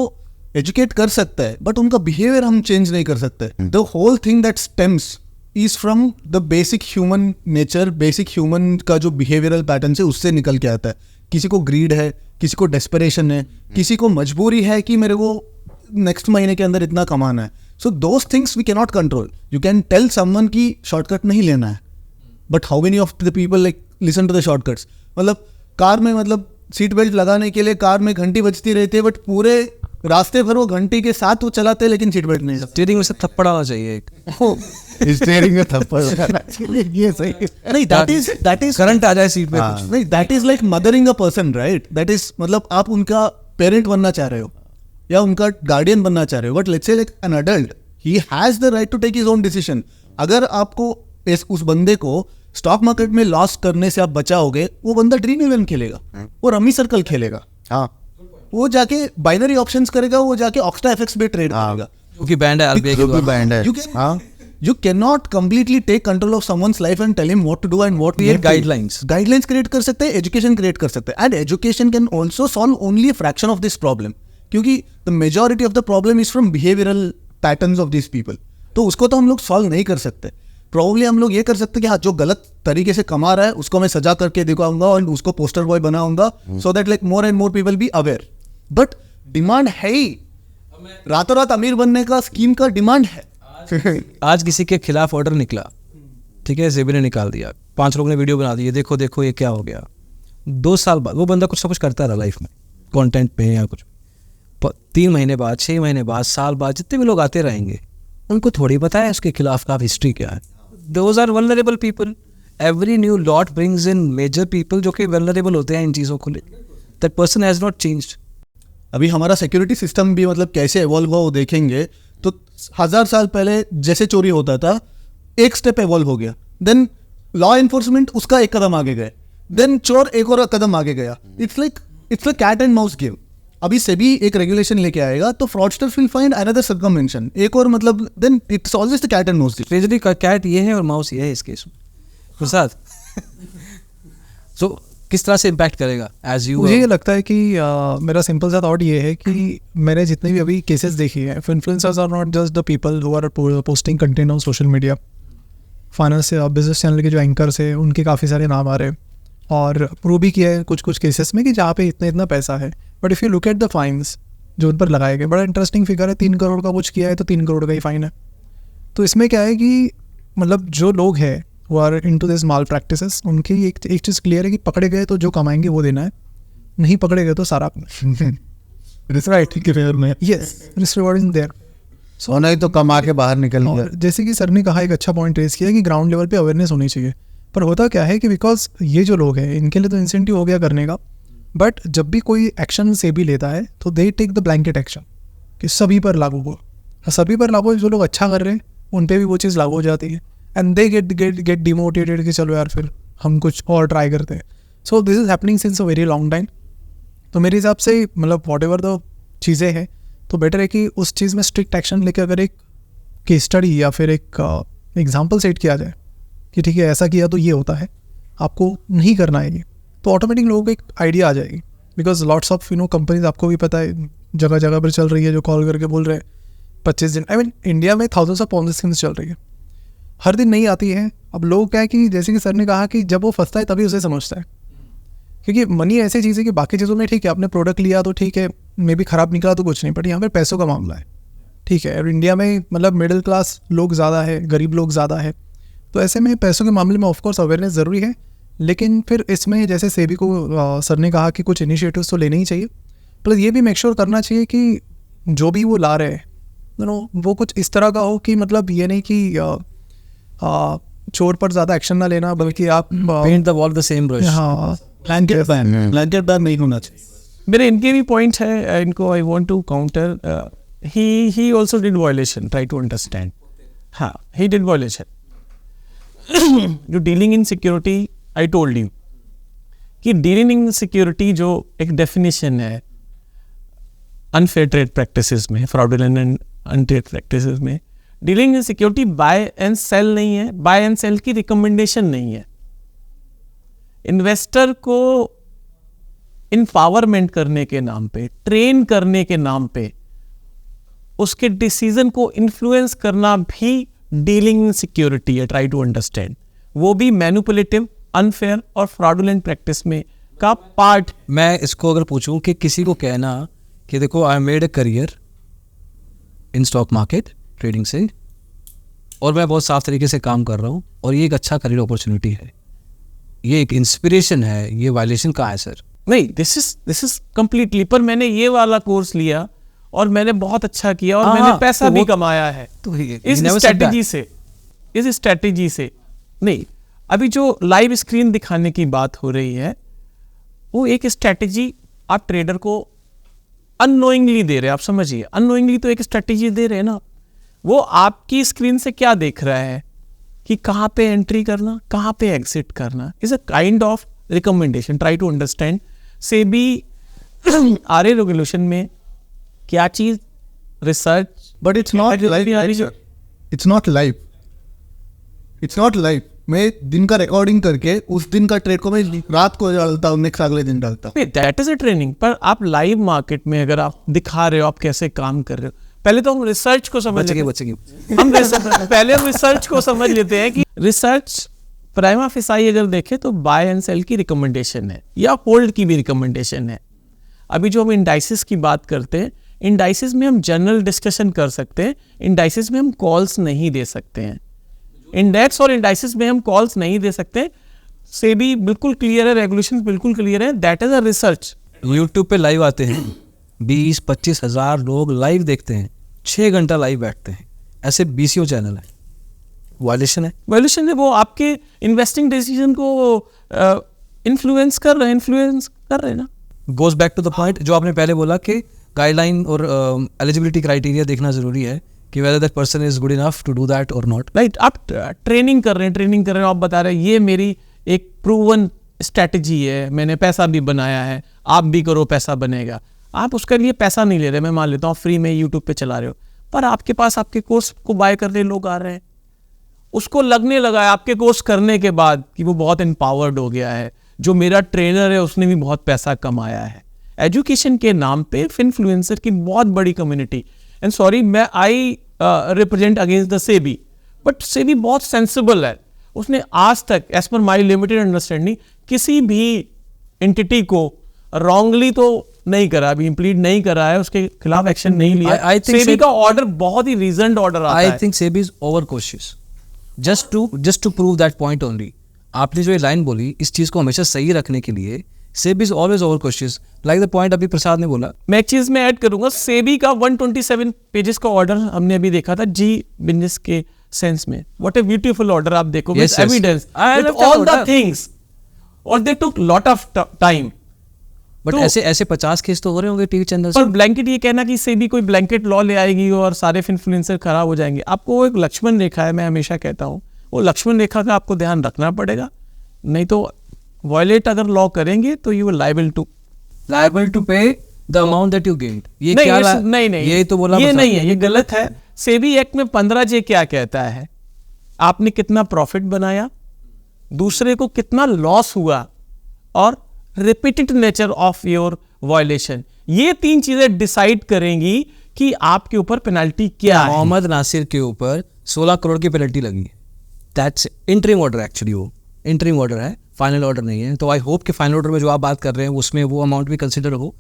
एजुकेट कर सकते हैं बट उनका बिहेवियर हम चेंज नहीं कर सकते. The whole thing that stems is from the basic human nature. Basic human का जो बिहेवियरल पैटर्न है उससे निकल के आता है. किसी को ग्रीड है, किसी को डेस्परेशन है, किसी को मजबूरी है कि मेरे को नेक्स्ट महीने के अंदर इतना कमाना है. So those things we can not control. You can tell someone की शॉर्टकट नहीं लेना है, but how many of the people like listen to the shortcuts. मतलब कार में, मतलब सीट बेल्ट लगाने के लिए कार में घंटी बजती रहती है, बट पूरे रास्ते भर वो घंटी के साथ वो चलाते हैं लेकिन सीट बेल्ट नहीं. स्टीयरिंग में से थप्पड़ आना चाहिए एक. स्टीयरिंग में थप्पड़ ये सही नहीं. दैट इज करंट आ जाए सीट पे. नहीं, that is like mothering a person, right. That is मतलब आप उनका पेरेंट बनना चाह रहे हो या उनका गार्डियन बनना चाह रहे हो, but let's say like an adult, he has the right to take his own decision. अगर आपको उस बंदे को स्टॉक मार्केट में लॉस करने से आप बचाओगे, वो बंदा ड्रीम इलेवन खेलेगा, वो रमी सर्कल खेलेगा, हाँ, वो जाके बाइनरी ऑप्शंस करेगा, वो जाके ऑक्टा एफएक्स पे ट्रेड करेगा. क्योंकि बैंड है आरबीआई के जो भी द्वारा. बैंड है. हाँ, You cannot completely take control of someone's life and tell him what to do and what Create not to do. guidelines. Guidelines create कर सकते हैं, education create कर सकते हैं, and education can also solve only a fraction of this problem. क्योंकि the majority of the problem is from behavioral patterns of these people. तो उसको तो हम लोग solve नहीं कर सकते. Probably हम लोग ये कर सकते हैं कि हाँ, जो गलत तरीके से कमा रहा है उसको मैं सजा करके दिखाऊंगा और उसको पोस्टर बॉय बनाऊंगा, so that like more and more people be aware. But demand है ही, रातों रात अमीर बनने का स्कीम का डिमांड है. आज किसी के खिलाफ ऑर्डर निकला, ठीक है, सेबी ने निकाल दिया, 5 लोगों ने वीडियो बना दी, देखो देखो ये क्या हो गया. 2 साल बाद वो बंदा कुछ ना कुछ करता रहा लाइफ में, कंटेंट पे या कुछ. 3 महीने बाद, 6 महीने बाद, साल बाद, जितने भी लोग आते रहेंगे उनको थोड़ी पता है उसके खिलाफ का हिस्ट्री क्या है. Those are vulnerable people. Every new lot brings in major people जो कि वल्नरेबल होते हैं इन चीज़ों को ले. That person has not changed. अभी हमारा सिक्योरिटी सिस्टम भी मतलब कैसे एवॉल्व हुआ वो देखेंगे तो 1000 साल पहले जैसे चोरी होता था, एक स्टेप एवॉल्व हो गया. देन लॉ एनफोर्समेंट उसका एक कदम आगे गए, देन चोर एक और कदम आगे गया. It's like cat and mouse game. अभी से भी एक रेगुलेशन लेके आएगा तो fraudsters will find another circumvention, एक और मतलब then it's always the cat and mouse. Treasury का कैट ये है और माउस ये है इस केस में. प्रसाद, सो किस तरह से इम्पैक्ट करेगा एज यू? मुझे ये लगता है कि मेरा सिंपल सा थॉट ये है कि मैंने जितने भी अभी केसेस देखी है, influencers are not just the people who are posting content on social media. Finance business channel के जो एंकर्स है उनके काफ़ी सारे नाम आ रहे हैं और प्रूव भी किया है कुछ केसेस में कि जहाँ पे इतना पैसा है. But if you look at the fines जो उन पर लगाए गए, बड़ा इंटरेस्टिंग फिगर है. 3 करोड़ का कुछ किया है तो 3 करोड़ का ही फाइन है. तो इसमें क्या है कि मतलब जो लोग हैं वो are into this malpractices, उनकी एक चीज़ क्लियर है कि पकड़े गए तो जो कमाएंगे वो देना है, नहीं पकड़े गए तो सारा अपना. राइट के फेवर में. Yes, risk reward is there. So नहीं तो कमा के बाहर निकल गया. और जैसे कि सर ने कहा, एक अच्छा पॉइंट रेज किया कि ग्राउंड लेवल पे अवेयरनेस होनी चाहिए. पर होता क्या है कि बिकॉज ये जो लोग हैं इनके लिए तो इंसेंटिव हो गया करने का, बट जब भी कोई एक्शन से भी लेता है तो they take the blanket action कि सभी पर लागू हो. सभी पर लागू, जो लोग अच्छा कर रहे हैं उन पे भी वो चीज़ लागू हो जाती है. एंड दे गेट डिमोटिवेटेड कि चलो यार फिर हम कुछ और ट्राई करते हैं. So this is happening since a very long time. तो मेरे हिसाब से मतलब वॉट एवर द चीज़ें हैं तो बेटर है कि उस चीज़ में स्ट्रिक्ट एक्शन लेके अगर एक केस स्टडी या फिर एक एग्जाम्पल सेट किया जाए कि ठीक है ऐसा किया तो ये होता है, आपको नहीं करना है ये, तो ऑटोमेटिक लोगों को एक आइडिया आ जाएगी. बिकॉज लॉट्स ऑफ कंपनीज आपको भी पता है जगह जगह पर चल रही है जो कॉल करके बोल रहे हैं 25 दिन. आई मीन इंडिया में थाउजेंड्स ऑफ पॉन्जी स्कीम्स चल रही है, हर दिन नहीं आती है. अब लोग क्या है कि जैसे कि सर ने कहा कि जब वो फंसता है तभी उसे समझता है, क्योंकि मनी ऐसी चीज़ है कि बाकी चीज़ों में ठीक है आपने प्रोडक्ट लिया तो ठीक है, मे भी ख़राब निकला तो कुछ नहीं, बट यहाँ पर पैसों का मामला है. ठीक है, और इंडिया में मतलब मिडिल क्लास लोग ज़्यादा है, गरीब लोग ज़्यादा है, तो ऐसे में पैसों के मामले में ऑफकोर्स अवेयरनेस ज़रूरी है. लेकिन फिर इसमें जैसे सेबी को सर ने कहा कि कुछ इनिशिएटिव्स तो लेने ही चाहिए, प्लस ये भी मेक श्योर करना चाहिए कि जो भी वो ला रहे हैं वो कुछ इस तरह का हो कि मतलब ये नहीं कि चोर पर ज़्यादा एक्शन ना लेना, बल्कि आप paint the wall the same brush. हाँ, ब्लैंकेट बैन नहीं होना चाहिए. मेरे इनके भी पॉइंट है, इनको I want to counter. He also did violation, try to understand. हाँ, ही डिड वायलेशन. जो dealing in security, I told you कि डीलिंग इन सिक्योरिटी जो एक डेफिनेशन है, अनफेयर ट्रेड प्रैक्टिसेस में, फ्रॉडुलेंट एंड अनट्रेड प्रैक्टिसेस में dealing in security buy and sell नहीं है, बाय एंड सेल की रिकमेंडेशन नहीं है। इन्वेस्टर को इम्पावरमेंट करने के नाम पे, ट्रेन करने के नाम पे, उसके डिसीजन को इन्फ्लुएंस करना भी डीलिंग इन सिक्योरिटी है। ट्राई टू अंडरस्टैंड, वो भी मैनिपुलेटिव, अनफेयर और फ्रॉडुलेंट प्रैक्टिस में का पार्ट। मैं इसको अगर पूछूं कि किसी को कहना कि देखो I made a career in stock market trading से, और मैं बहुत साफ तरीके से काम कर रहा हूँ और ये एक अच्छा करियर अपॉर्चुनिटी है, ये एक इंस्पिरेशन है, ये वायलेशन कहाँ है सर? नहीं, दिस इज कंप्लीटली, पर मैंने ये वाला कोर्स लिया और मैंने बहुत अच्छा किया और मैंने पैसा भी कमाया है तो इस स्ट्रैटेजी से। नहीं, अभी जो लाइव स्क्रीन दिखाने की बात हो रही है वो एक स्ट्रैटेजी आप ट्रेडर को अननोइंगली दे रहे हैं। आप समझिए, अननोइंगली तो एक स्ट्रैटेजी दे रहे हैं ना। वो आपकी स्क्रीन से क्या देख रहा है कि कहाँ पे एंट्री करना, कहाँ पे एग्जिट करना, is a kind of recommendation. Try to understand SEBI RA regulation में क्या चीज research, but it's not live, it's not live, it's not live. मैं दिन का रिकॉर्डिंग करके उस दिन का ट्रेड को मैं रात को डालता हूँ, नेक्स्ट अगले दिन डालता हूँ। That is a training. पर आप लाइव मार्केट में अगर आप दिखा रहे हो आप कैसे काम कर रहे हो, पहले तो हम रिसर्च को समझ लेते हैं। हम पहले हम रिसर्च को समझ लेते हैं कि रिसर्च प्राइमा फेसाई अगर देखें तो बाय एंड सेल की रिकमेंडेशन है या होल्ड की भी रिकमेंडेशन है। अभी जो हम इंडाइसिस की बात करते हैं, इंडाइसिस में हम जनरल डिस्कशन कर सकते हैं, इंडाइसिस में हम कॉल्स नहीं दे सकते हैं। इंडेक्स और इंडाइसिस में हम कॉल्स नहीं दे सकते। सेबी बिल्कुल क्लियर है, रेगुलेशन बिल्कुल क्लियर है, that is a research. YouTube पे लाइव आते हैं 20-25 हज़ार लोग लाइव देखते हैं, 6 घंटा लाइव बैठते हैं, ऐसे BCO चैनल है, वायलेशन है। वायलेशन है, वो आपके इन्वेस्टिंग डिसीजन को इन्फ्लुएंस कर रहे हैं ना। Goes back to the point जो आपने पहले बोला कि गाइडलाइन और एलिजिबिलिटी क्राइटेरिया देखना जरूरी है कि whether that person is good enough to do that और नॉट। राइट, आप ट्रेनिंग कर रहे हैं, आप बता रहे हैं ये मेरी एक प्रूवन स्ट्रैटेजी है, मैंने पैसा भी बनाया है, आप भी करो पैसा बनेगा। आप उसके लिए पैसा नहीं ले रहे, मैं मान लेता हूँ फ्री में यूट्यूब पे चला रहे हो, पर आपके पास आपके कोर्स को बाय करने लोग आ रहे हैं। उसको लगने लगा है आपके कोर्स करने के बाद कि वो बहुत एम्पावर्ड हो गया है, जो मेरा ट्रेनर है उसने भी बहुत पैसा कमाया है। एजुकेशन के नाम पे इन्फ्लुएंसर की बहुत बड़ी कम्युनिटी, एंड सॉरी मैं I represent against the SEBI, but SEBI बहुत सेंसिबल है। उसने आज तक as per my limited understanding किसी भी एंटिटी को रॉन्गली तो नहीं करा, अभी इम्प्लीड नहीं करा है, उसके खिलाफ एक्शन नहीं लिया। सेबी का ऑर्डर बहुत ही रीजनड ऑर्डर आता है। I think SEBI is over cautious just to prove that point only. आपने जो ये लाइन बोली, इस चीज को हमेशा सही रखने के लिए SEBI is always over cautious, like the point अभी प्रसाद ने बोला। मैं एक चीज में ऐड करूंगा, सेबी का 127 पेजेस का ऑर्डर हमने अभी देखा था जी बिजनेस के सेंस में। व्हाट ए ब्यूटीफुल ऑर्डर, आप देखो with evidence with all the things, और दे टुक लॉट ऑफ टाइम। बट ऐसे 50 केस तो हो रहे होंगे टीवी चैनल पर ब्लैंकेट ये कहना कि सेबी कोई ब्लैंकेट लॉ ले आएगी और सारे इन्फ्लुएंसर खराब हो जाएंगे, आपको एक लक्ष्मण रेखा है, मैं हमेशा कहता हूँ वो लक्ष्मण रेखा का आपको ध्यान रखना पड़ेगा, नहीं तो वायलेट अगर लॉ करेंगे तो यू विल लायबल टू पे the amount that you gained. ये नहीं, क्या नहीं ये तो बोला, ये नहीं है, ये गलत है। सेबी एक्ट में 15J क्या कहता है, आपने कितना प्रॉफिट बनाया, दूसरे को कितना लॉस हुआ, और repeated nature of your violation, ये 3 चीजें डिसाइड करेंगी कि आपके ऊपर पेनल्टी क्या है। मोहम्मद नासिर के ऊपर 16 करोड़ की पेनल्टी लगी है, दैट्स इंटरिम ऑर्डर, एक्चुअली वो इंटरिम ऑर्डर है, फाइनल ऑर्डर नहीं है। तो आई होप कि फाइनल ऑर्डर में जो आप बात कर रहे हैं उसमें वो अमाउंट भी कंसिडर हो।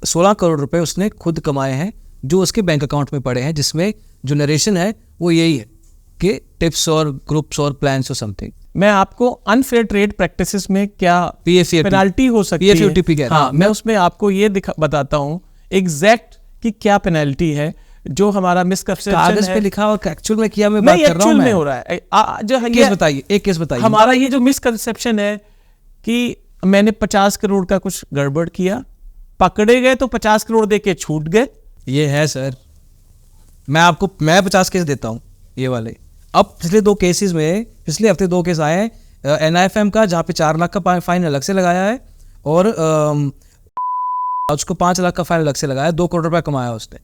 16 करोड़ रुपए उसने खुद कमाए हैं जो उसके बैंक अकाउंट में पड़े हैं, जिसमें जो नरेशन है वो यही है कि टिप्स और ग्रुप्स और प्लान्स और समथिंग। मैं आपको अनफेयर ट्रेड प्रैक्टिसेस में क्या पेनल्टी हो सकती है, PFUTP हाँ, मैं उसमें आपको ये बताता हूँ एग्जैक्ट कि क्या पेनल्टी है। जो हमारा मिसकंसेप्शन कागज पे लिखा और एक्चुअल में किया, मैं बात कर रहा हूं, में हो रहा है। एक केस बताइए। हमारा ये जो मिसकंसेप्शन है कि मैंने 50 करोड़ का कुछ गड़बड़ किया, पकड़े गए तो 50 करोड़ दे के छूट गए। ये है सर, मैं 50 केस देता हूँ ये वाले। अब पिछले 2 केसेस में, पिछले हफ्ते 2 केस आए हैं NIFM का, जहाँ पे 4 लाख का फाइन अलग से लगाया है, और उसको 5 लाख का फाइन अलग से लगाया, 2 करोड़ रुपया कमाया उसने।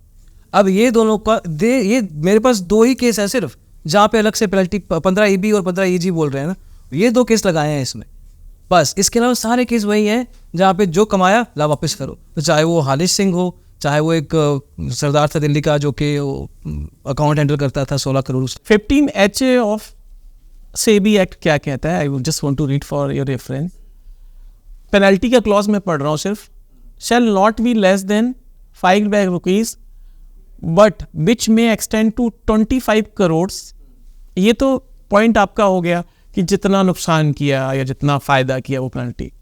अब ये दोनों का ये मेरे पास 2 ही केस है सिर्फ, जहाँ पे अलग से पेनल्टी 15 EB और 15 EG बोल रहे हैं ना, ये 2 केस लगाए हैं इसमें बस। इसके अलावा सारे केस वही हैं जहाँ पे जो कमाया ला वापस करो। तो चाहे वो हालिश सिंह हो, चाहे वो एक सरदार था दिल्ली का जो कि अकाउंट हैंडल करता था 16 crore. 15HA of SEBI act क्या कहता है? I just want to read for your reference. Penalty का क्लॉज में पढ़ रहा हूँ सिर्फ। Shall not be less than 5 lakh rupees but which में एक्सटेंड टू 25 करोड़। ये तो पॉइंट आपका हो गया कि जितना नुकसान किया या जितना फायदा किया वो पेनल्टी,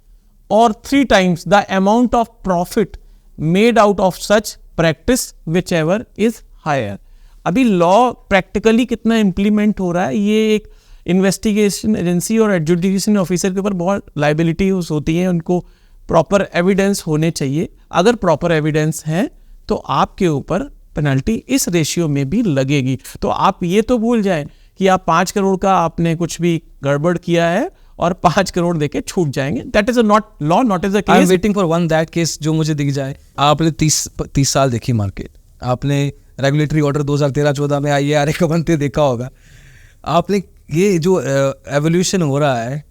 और 3 times the amount of profit made out of such practice whichever is higher. अभी लॉ प्रैक्टिकली कितना इम्प्लीमेंट हो रहा है, ये एक इन्वेस्टिगेशन एजेंसी और एडजुडिकेशन ऑफिसर के ऊपर बहुत लाइबिलिटी होती है। उनको प्रॉपर एविडेंस होने चाहिए। अगर प्रॉपर एविडेंस है तो आपके ऊपर पेनल्टी इस रेशियो में भी लगेगी। तो आप ये तो भूल जाएं कि आप 5 करोड़ का आपने कुछ भी गड़बड़ किया है और 5 करोड़ देके छूट जाएंगे। That is not law, not is a I am case. Waiting for one that case जो मुझे दिख जाए। आपने 30 साल देखी मार्केट, आपने रेगुलेटरी ऑर्डर 2013-14 में IARA का बनते देखा होगा आपने। ये जो एवोल्यूशन हो रहा है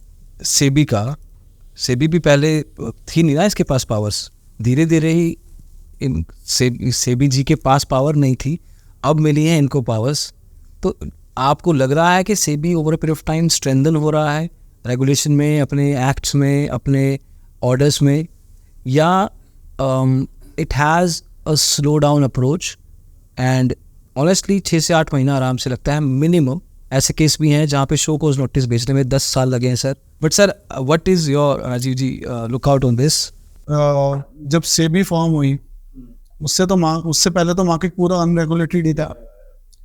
सेबी का, सेबी भी पहले थी नहीं ना इसके पास पावर्स, धीरे धीरे ही सेबी जी के पास पावर नहीं थी, अब मिली है इनको पावर्स। तो आपको लग रहा है कि SEBI over a period of time strengthen हो रहा है रेगुलेशन में, अपने एक्ट्स में, अपने ऑर्डर्स में, या it has a slow down approach? And honestly 6 से 8 महीना आराम से लगता है मिनिमम। ऐसे केस भी हैं जहाँ पे शो कोज नोटिस भेजने में 10 साल लगे हैं sir. But sir what is your Rajeev ji look out on this? जब सेबी फॉर्म हुई उससे पहले तो मार्केट पूरा अनरेगुलेटेड ही था।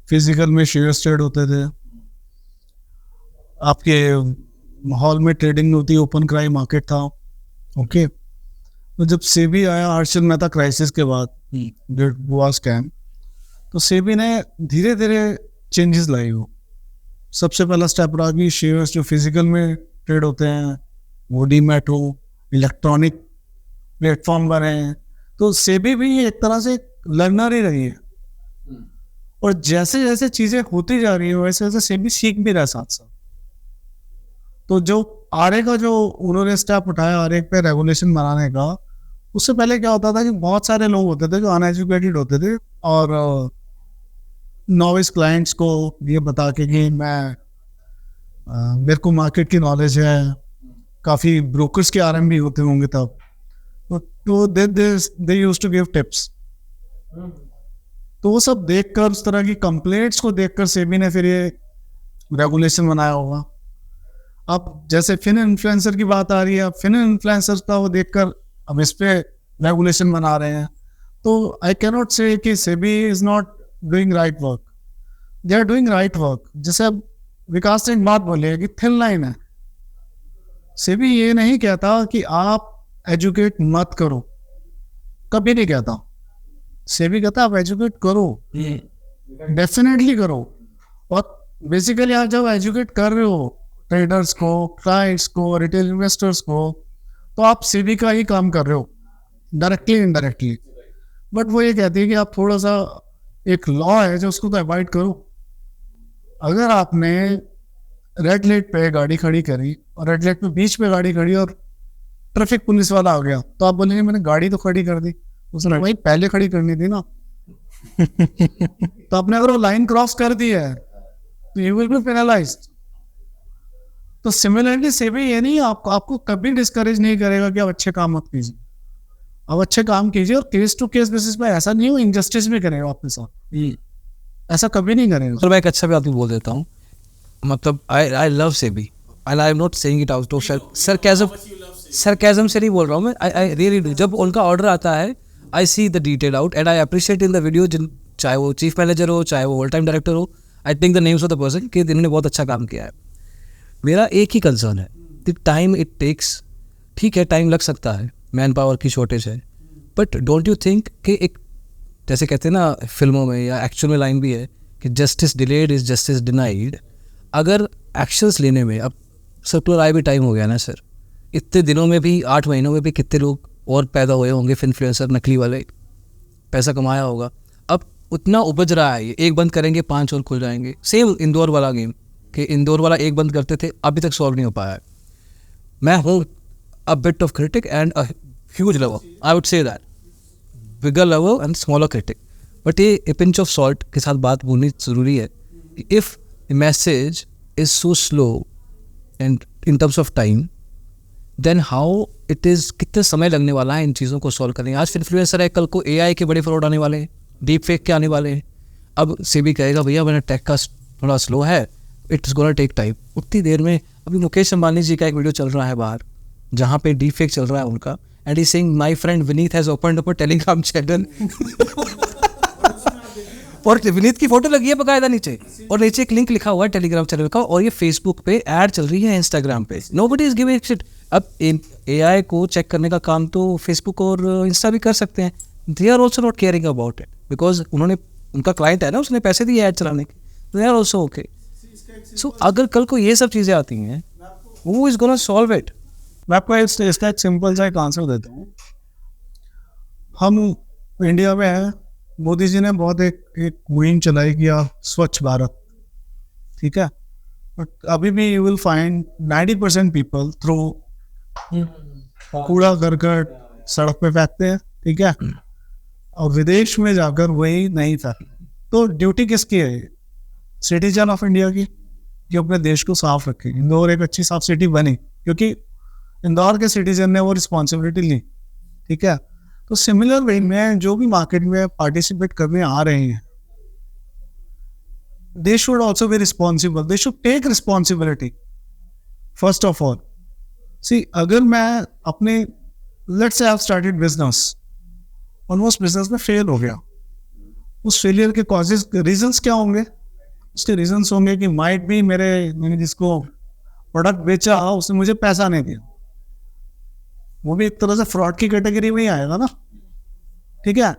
फिजिकल में शेयर्स ट्रेड होते थे, आपके हॉल में ट्रेडिंग होती, ओपन क्राई मार्केट था। ओके, तो जब सेबी आया हर्षद मेहता क्राइसिस के बाद, हुआ स्कैम, तो सेबी ने धीरे धीरे चेंजेस लाई। हो सबसे पहला स्टेप रहा कि शेयर्स जो फिजिकल में ट्रेड होते हैं वो डीमैट हो, इलेक्ट्रॉनिक प्लेटफॉर्म बने हैं। तो सेबी भी एक तरह से लर्नर ही रही है, और जैसे जैसे चीजें होती जा रही है वैसे वैसे सेबी सीख भी रहा है साथ साथ। तो जो आरए का जो उन्होंने स्टेप उठाया, आरए पे रेगुलेशन बनाने का, उससे पहले क्या होता था कि बहुत सारे लोग होते थे जो अनएजुकेटेड होते थे और नॉविस क्लाइंट्स को ये बता के कि मेरे को मार्केट की नॉलेज है, काफ़ी ब्रोकर्स के आरएम भी होते होंगे तब, तो they used to give tips. तो वो सब देखकर, उस तरह की कंप्लेंट्स को देखकर सेबी ने फिर ये रेगुलेशन बनाया होगा। अब जैसे फिन इन्फ्लुएंसर की बात आ रही है, फिन इन्फ्लुएंसर का वो देखकर अब इस पे रेगुलेशन बना रहे हैं। तो आई कैन नॉट से कि SEBI is not doing right work, they are doing right work. जैसे अब विकास ने एक बात बोली है कि थिन लाइन है। सेबी ये नहीं कहता कि आप एजुकेट मत करो, कभी नहीं कहता। सेबी कहता आप एजुकेट करो, डेफिनेटली करो। और बेसिकली आप जब एजुकेट कर रहे हो ट्रेडर्स को, क्लाइंट्स को, रिटेल इन्वेस्टर्स को, तो आप सेबी का ही काम कर रहे हो डायरेक्टली इनडायरेक्टली। बट वो ये कहती है कि आप थोड़ा सा, एक लॉ है जो उसको तो अवॉइड करो। अगर आपने रेड लाइट पे गाड़ी खड़ी करी और रेड लाइट पे बीच पे गाड़ी खड़ी और ट्रैफिक पुलिस वाला आ गया, तो आप बोलेंगे मैंने गाड़ी तो खड़ी कर दी, उसने वही पहले खड़ी करनी थी ना। तो आपने अगर वो लाइन क्रॉस कर दी है तो यू विल बी पेनलाइज्ड। तो सिमिलरली सेबी ये नहीं आपको कभी डिस्करेज नहीं करेगा कि आप अच्छे काम मत कीजिए, आप अच्छे काम कीजिए। और केस टू केस बेसिस पे ऐसा नहीं हो इनजस्टिस भी करेगा आपके साथ, ऐसा कभी नहीं करेगा। सर मैं एक अच्छा भी आपको बोल देता हूँ, मतलब I love SEBI and I am not saying it out of sarcasm से नहीं बोल रहा हूँ मैं, आई रियली डू। जब उनका ऑर्डर आता है I see the detail out and I appreciate in the video, चाहे वो चीफ मैनेजर हो, चाहे वो होल टाइम डायरेक्टर हो, I think the names of the person कि इन्होंने बहुत अच्छा काम किया है। मेरा एक ही कंसर्न है कि टाइम इट टेक्स, ठीक है टाइम लग सकता है, मैन पावर की शॉर्टेज है, बट डोंट यू थिंक कि एक जैसे कहते हैं ना फिल्मों में या एक्चुअल में लाइन भी है कि justice delayed is justice denied. अगर एक्शंस लेने में, अब सर्कुलर आए भी टाइम हो गया ना सर, इतने दिनों में भी 8 महीनों में भी कितने लोग और पैदा हुए होंगे इन्फ्लुएंसर नकली वाले, पैसा कमाया होगा। अब उतना उपज रहा है, ये एक बंद करेंगे 5 और खुल जाएंगे। सेम इंदौर वाला गेम कि इंदौर वाला एक बंद करते थे, अभी तक सॉल्व नहीं हो पाया है। मैं हूँ a bit of critic and a huge lover, I would say that, bigger lover and smaller critic. But ये ए पिंच ऑफ सॉल्ट के साथ बात बोलनी ज़रूरी है। If the message is so slow and in terms of time, then how it is, कितने समय लगने वाला है इन चीज़ों को सॉल्व करने। आज इन्फ्लुएंसर है, कल को AI के बड़े फ्रॉड आने वाले हैं, डीप फेक के आने वाले हैं। अब सेबी कहेगा भैया मैंने टेक का थोड़ा स्लो है, इट्स गोना टेक टाइम। उतनी देर में अभी मुकेश अंबानी जी का एक वीडियो चल रहा है बाहर, जहाँ पे डीप फेक चल रहा है उनका, and he saying my friend Vineet has opened up a Telegram channel और विनीत की फोटो लगी है बकायदा नीचे, और नीचे एक लिंक लिखा हुआ है टेलीग्राम चैनल का, और ये फेसबुक पे ऐड चल रही है, इंस्टाग्राम पे। Nobody is giving shit. अब AI को चेक करने का काम तो फेसबुक और इंस्टा भी कर सकते हैं। They are also not caring about it, because उन्होंने, उनका क्लाइंट है ना, उसने पैसे दिए ऐड चलाने के, दे आर ऑल्सो ओके। सो अगर कल को ये सब चीज़ें आती हैं, who is gonna solve it? मैं आपको इसका एक सिंपल सा एक आंसर देता हूँ। हम इंडिया में हैं, मोदी जी ने बहुत एक मुहिम चलाई किया स्वच्छ भारत, ठीक है, बट अभी भी you will find 90% people through कूड़ा करकट सड़क पे फेंकते हैं, ठीक है, और विदेश में जाकर वही नहीं था। तो ड्यूटी किसकी है? सिटीजन ऑफ इंडिया की, जो अपने देश को साफ रखे। इंदौर एक अच्छी साफ सिटी बनी क्योंकि इंदौर के सिटीजन ने वो रिस्पॉन्सिबिलिटी ली, ठीक है। तो सिमिलर वे में जो भी मार्केट में पार्टिसिपेट करने आ रहे हैं, they should also be responsible, they should take responsibility first of all. See, अगर मैं अपने, let's say I've started business और उस बिजनेस में फेल हो गया, उस फेलियर के कॉजेज, रीजंस क्या होंगे? उसके रीजंस होंगे कि माइट भी मैंने जिसको प्रोडक्ट बेचा उसने मुझे पैसा नहीं दिया, वो भी एक तरह से फ्रॉड की कैटेगरी में ही आएगा ना, ठीक है।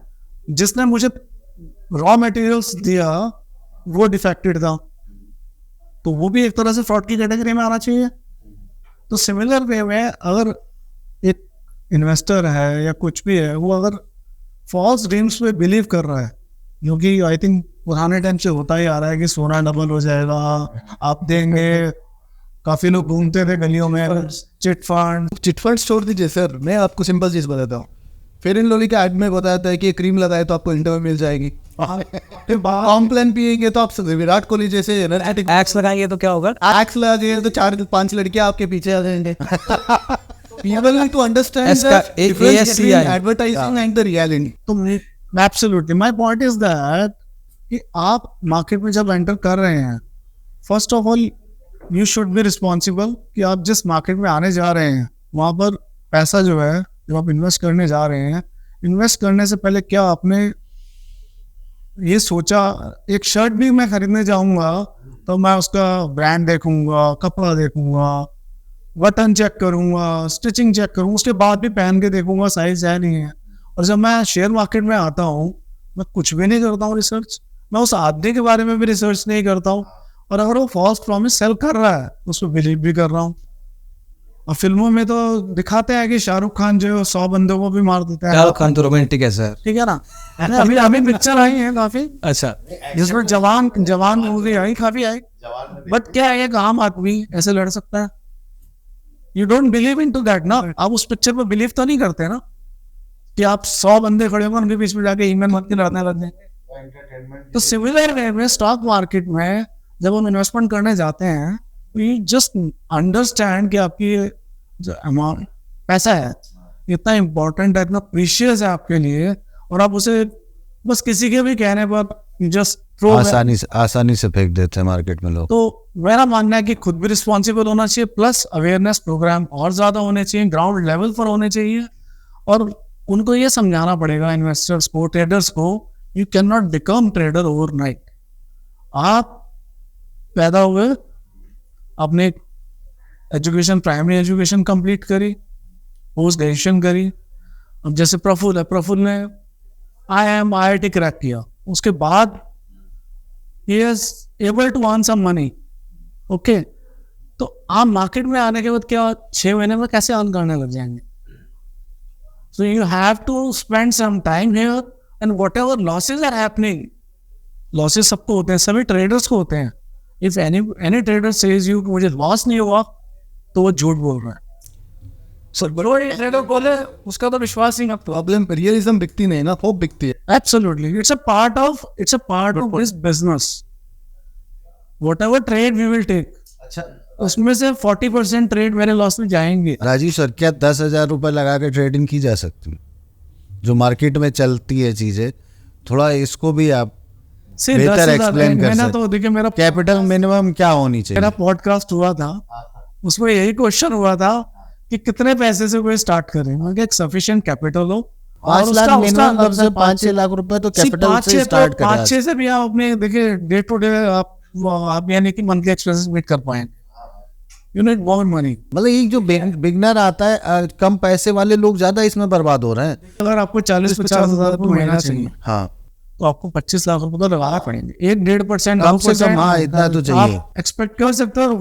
जिसने मुझे रॉ मटेरियल्स दिया वो डिफेक्टेड था, तो वो भी एक तरह से फ्रॉड की कैटेगरी में आना चाहिए। तो सिमिलर वे में अगर एक इन्वेस्टर है या कुछ भी है, वो अगर फॉल्स ड्रीम्स पे बिलीव कर रहा है, क्योंकि आई थिंक पुराने टाइम से होता ही आ रहा है कि सोना डबल हो जाएगा, आप देंगे, काफी लोग घूमते थे गलियों में, चिट फंड छोड़ दीजिए सर, मैं आपको सिंपल चीज बताता हूँ। फेयर एंड लवली के ऐड में बताता है कि क्रीम लगाए तो आपको इंटरव्यू मिल जाएगी, कॉम्प्लान पिएंगे तो आप विराट कोहली जैसे एनर्जेटिक एक्स लगाएंगे तो क्या होगा? एक्स लगा दिए तो 4-5 लड़कियां आपके पीछे आ जाएंगे। People need to understand इसका the difference between ASCI advertising and the reality. तो absolutely my point is that कि आप मार्केट में जब एंटर कर रहे हैं, first of all you should be responsible कि आप जिस मार्केट में आने जा रहे हैं वहाँ पर पैसा जो है, जब आप इन्वेस्ट करने जा रहे हैं, इन्वेस्ट करने से पहले क्या आपने ये सोचा, एक शर्ट भी मैं खरीदने जाऊंगा तो मैं उसका ब्रांड देखूंगा, कपड़ा देखूंगा, बटन चेक करूंगा, स्टिचिंग चेक करूंगा, उसके बाद भी पहन के देखूंगा साइज है नहीं है। और जब मैं शेयर मार्केट में आता हूँ, मैं कुछ भी नहीं करता हूँ रिसर्च, मैं उस आदमी के बारे में भी रिसर्च नहीं करता हूँ, और अगर वो फॉल्स प्रॉमिस सेल कर रहा है तो उस पर बिलीव भी कर रहा हूँ। और फिल्मों में तो दिखाते हैं कि शाहरुख खान जो है 100 बंदों को भी मार देता है। शाहरुख खान तो रोमांटिक है सर, ठीक है ना। अभी पिक्चर आई है काफी, अच्छा, जिसमें जवान मूवी आई, काफी आई, बट क्या है, एक आम आदमी ऐसे लड़ सकता है? You don't believe in to that ना। आप उस पिक्चर पर बिलीव तो नहीं करते ना कि आप 100 बंदे खड़े होंगे, उनके बीच में जाके ईमेल मत के लड़ने लग जाएंगे। तो सिमिलर वे में स्टॉक मार्केट में जब हम इन्वेस्टमेंट करने जाते हैं, यू जस्ट अंडरस्टैंड कि आपकी जो अमाउंट पैसा है इतना इम्पोर्टेंट है, इतना प्रीशियस है आपके लिए, और आप उसे बस किसी के भी कहने पर जस्ट थ्रो आसानी से फेंक देते हैं मार्केट में लोग। तो मेरा मानना है कि खुद भी रिस्पॉन्सिबल होना चाहिए, प्लस अवेयरनेस प्रोग्राम और ज़्यादा होने चाहिए, ग्राउंड लेवल पर होने चाहिए, और उनको ये समझाना पड़ेगा इन्वेस्टर्स को, ट्रेडर्स को, you can not become trader overnight. आप पैदा हुए, अपने एजुकेशन, प्राइमरी एजुकेशन कंप्लीट करी, पोस्ट ग्रेजुएशन करी। अब जैसे प्रफुल है, प्रफुल ने IIT क्रैक किया, उसके बाद he is able to earn some money, okay. तो आप मार्केट में आने के बाद क्या 6 महीने में कैसे अर्न करने लग जाएंगे? So you have to spend some time here, and whatever losses are happening, losses सबको होते हैं, सभी traders को होते हैं. If any trader says you कि मुझे loss नहीं हुआ, तो वो झूठ बोल रहा है. So बड़े trader बोले उसका तो विश्वास ही ना. प्रॉब्लम रियलिज्म बिकती नहीं ना, होप बिकती है. Absolutely, it's a part of this business. Whatever trade we will take, उसमें से 40% ट्रेड मेरे लॉस में जाएंगे. राजीव सर, क्या 10,000 रुपये लगा के ट्रेडिंग की जा सकती है? जो मार्केट में चलती है चीजें, थोड़ा इसको भी आप बेहतर एक्सप्लेन कर सकते. तो देखिए मेरा कैपिटल मिनिमम क्या होनी चाहिए? मेरा पॉडकास्ट हुआ था, उसमें यही क्वेश्चन हुआ था कि कितने पैसे से कोई स्टार्ट करें. मतलब एक सफिशिएंट कैपिटल हो. 5 लाख मिनिमम, कम से 5-6 लाख रुपए तो कैपिटल से स्टार्ट करें. 5-6 से भी आप अपने देखिए डे टू डे आप यानी कि मंथली एक्सपेंसेस मीट कर पाएंगे. You need more money. मतलब ये जो बिगनर आता है, कम पैसे वाले लोग ज्यादा इसमें बर्बाद हो रहे हैं. अगर आपको 40-50 हज़ार रुपये महीना चाहिए, हाँ, तो आपको 25 लाख रुपए तो लगाना पड़ेंगे. 1-1.5% कम से कम, हाँ, इतना तो चाहिए. आप एक्सपेक्ट कर सकते हो.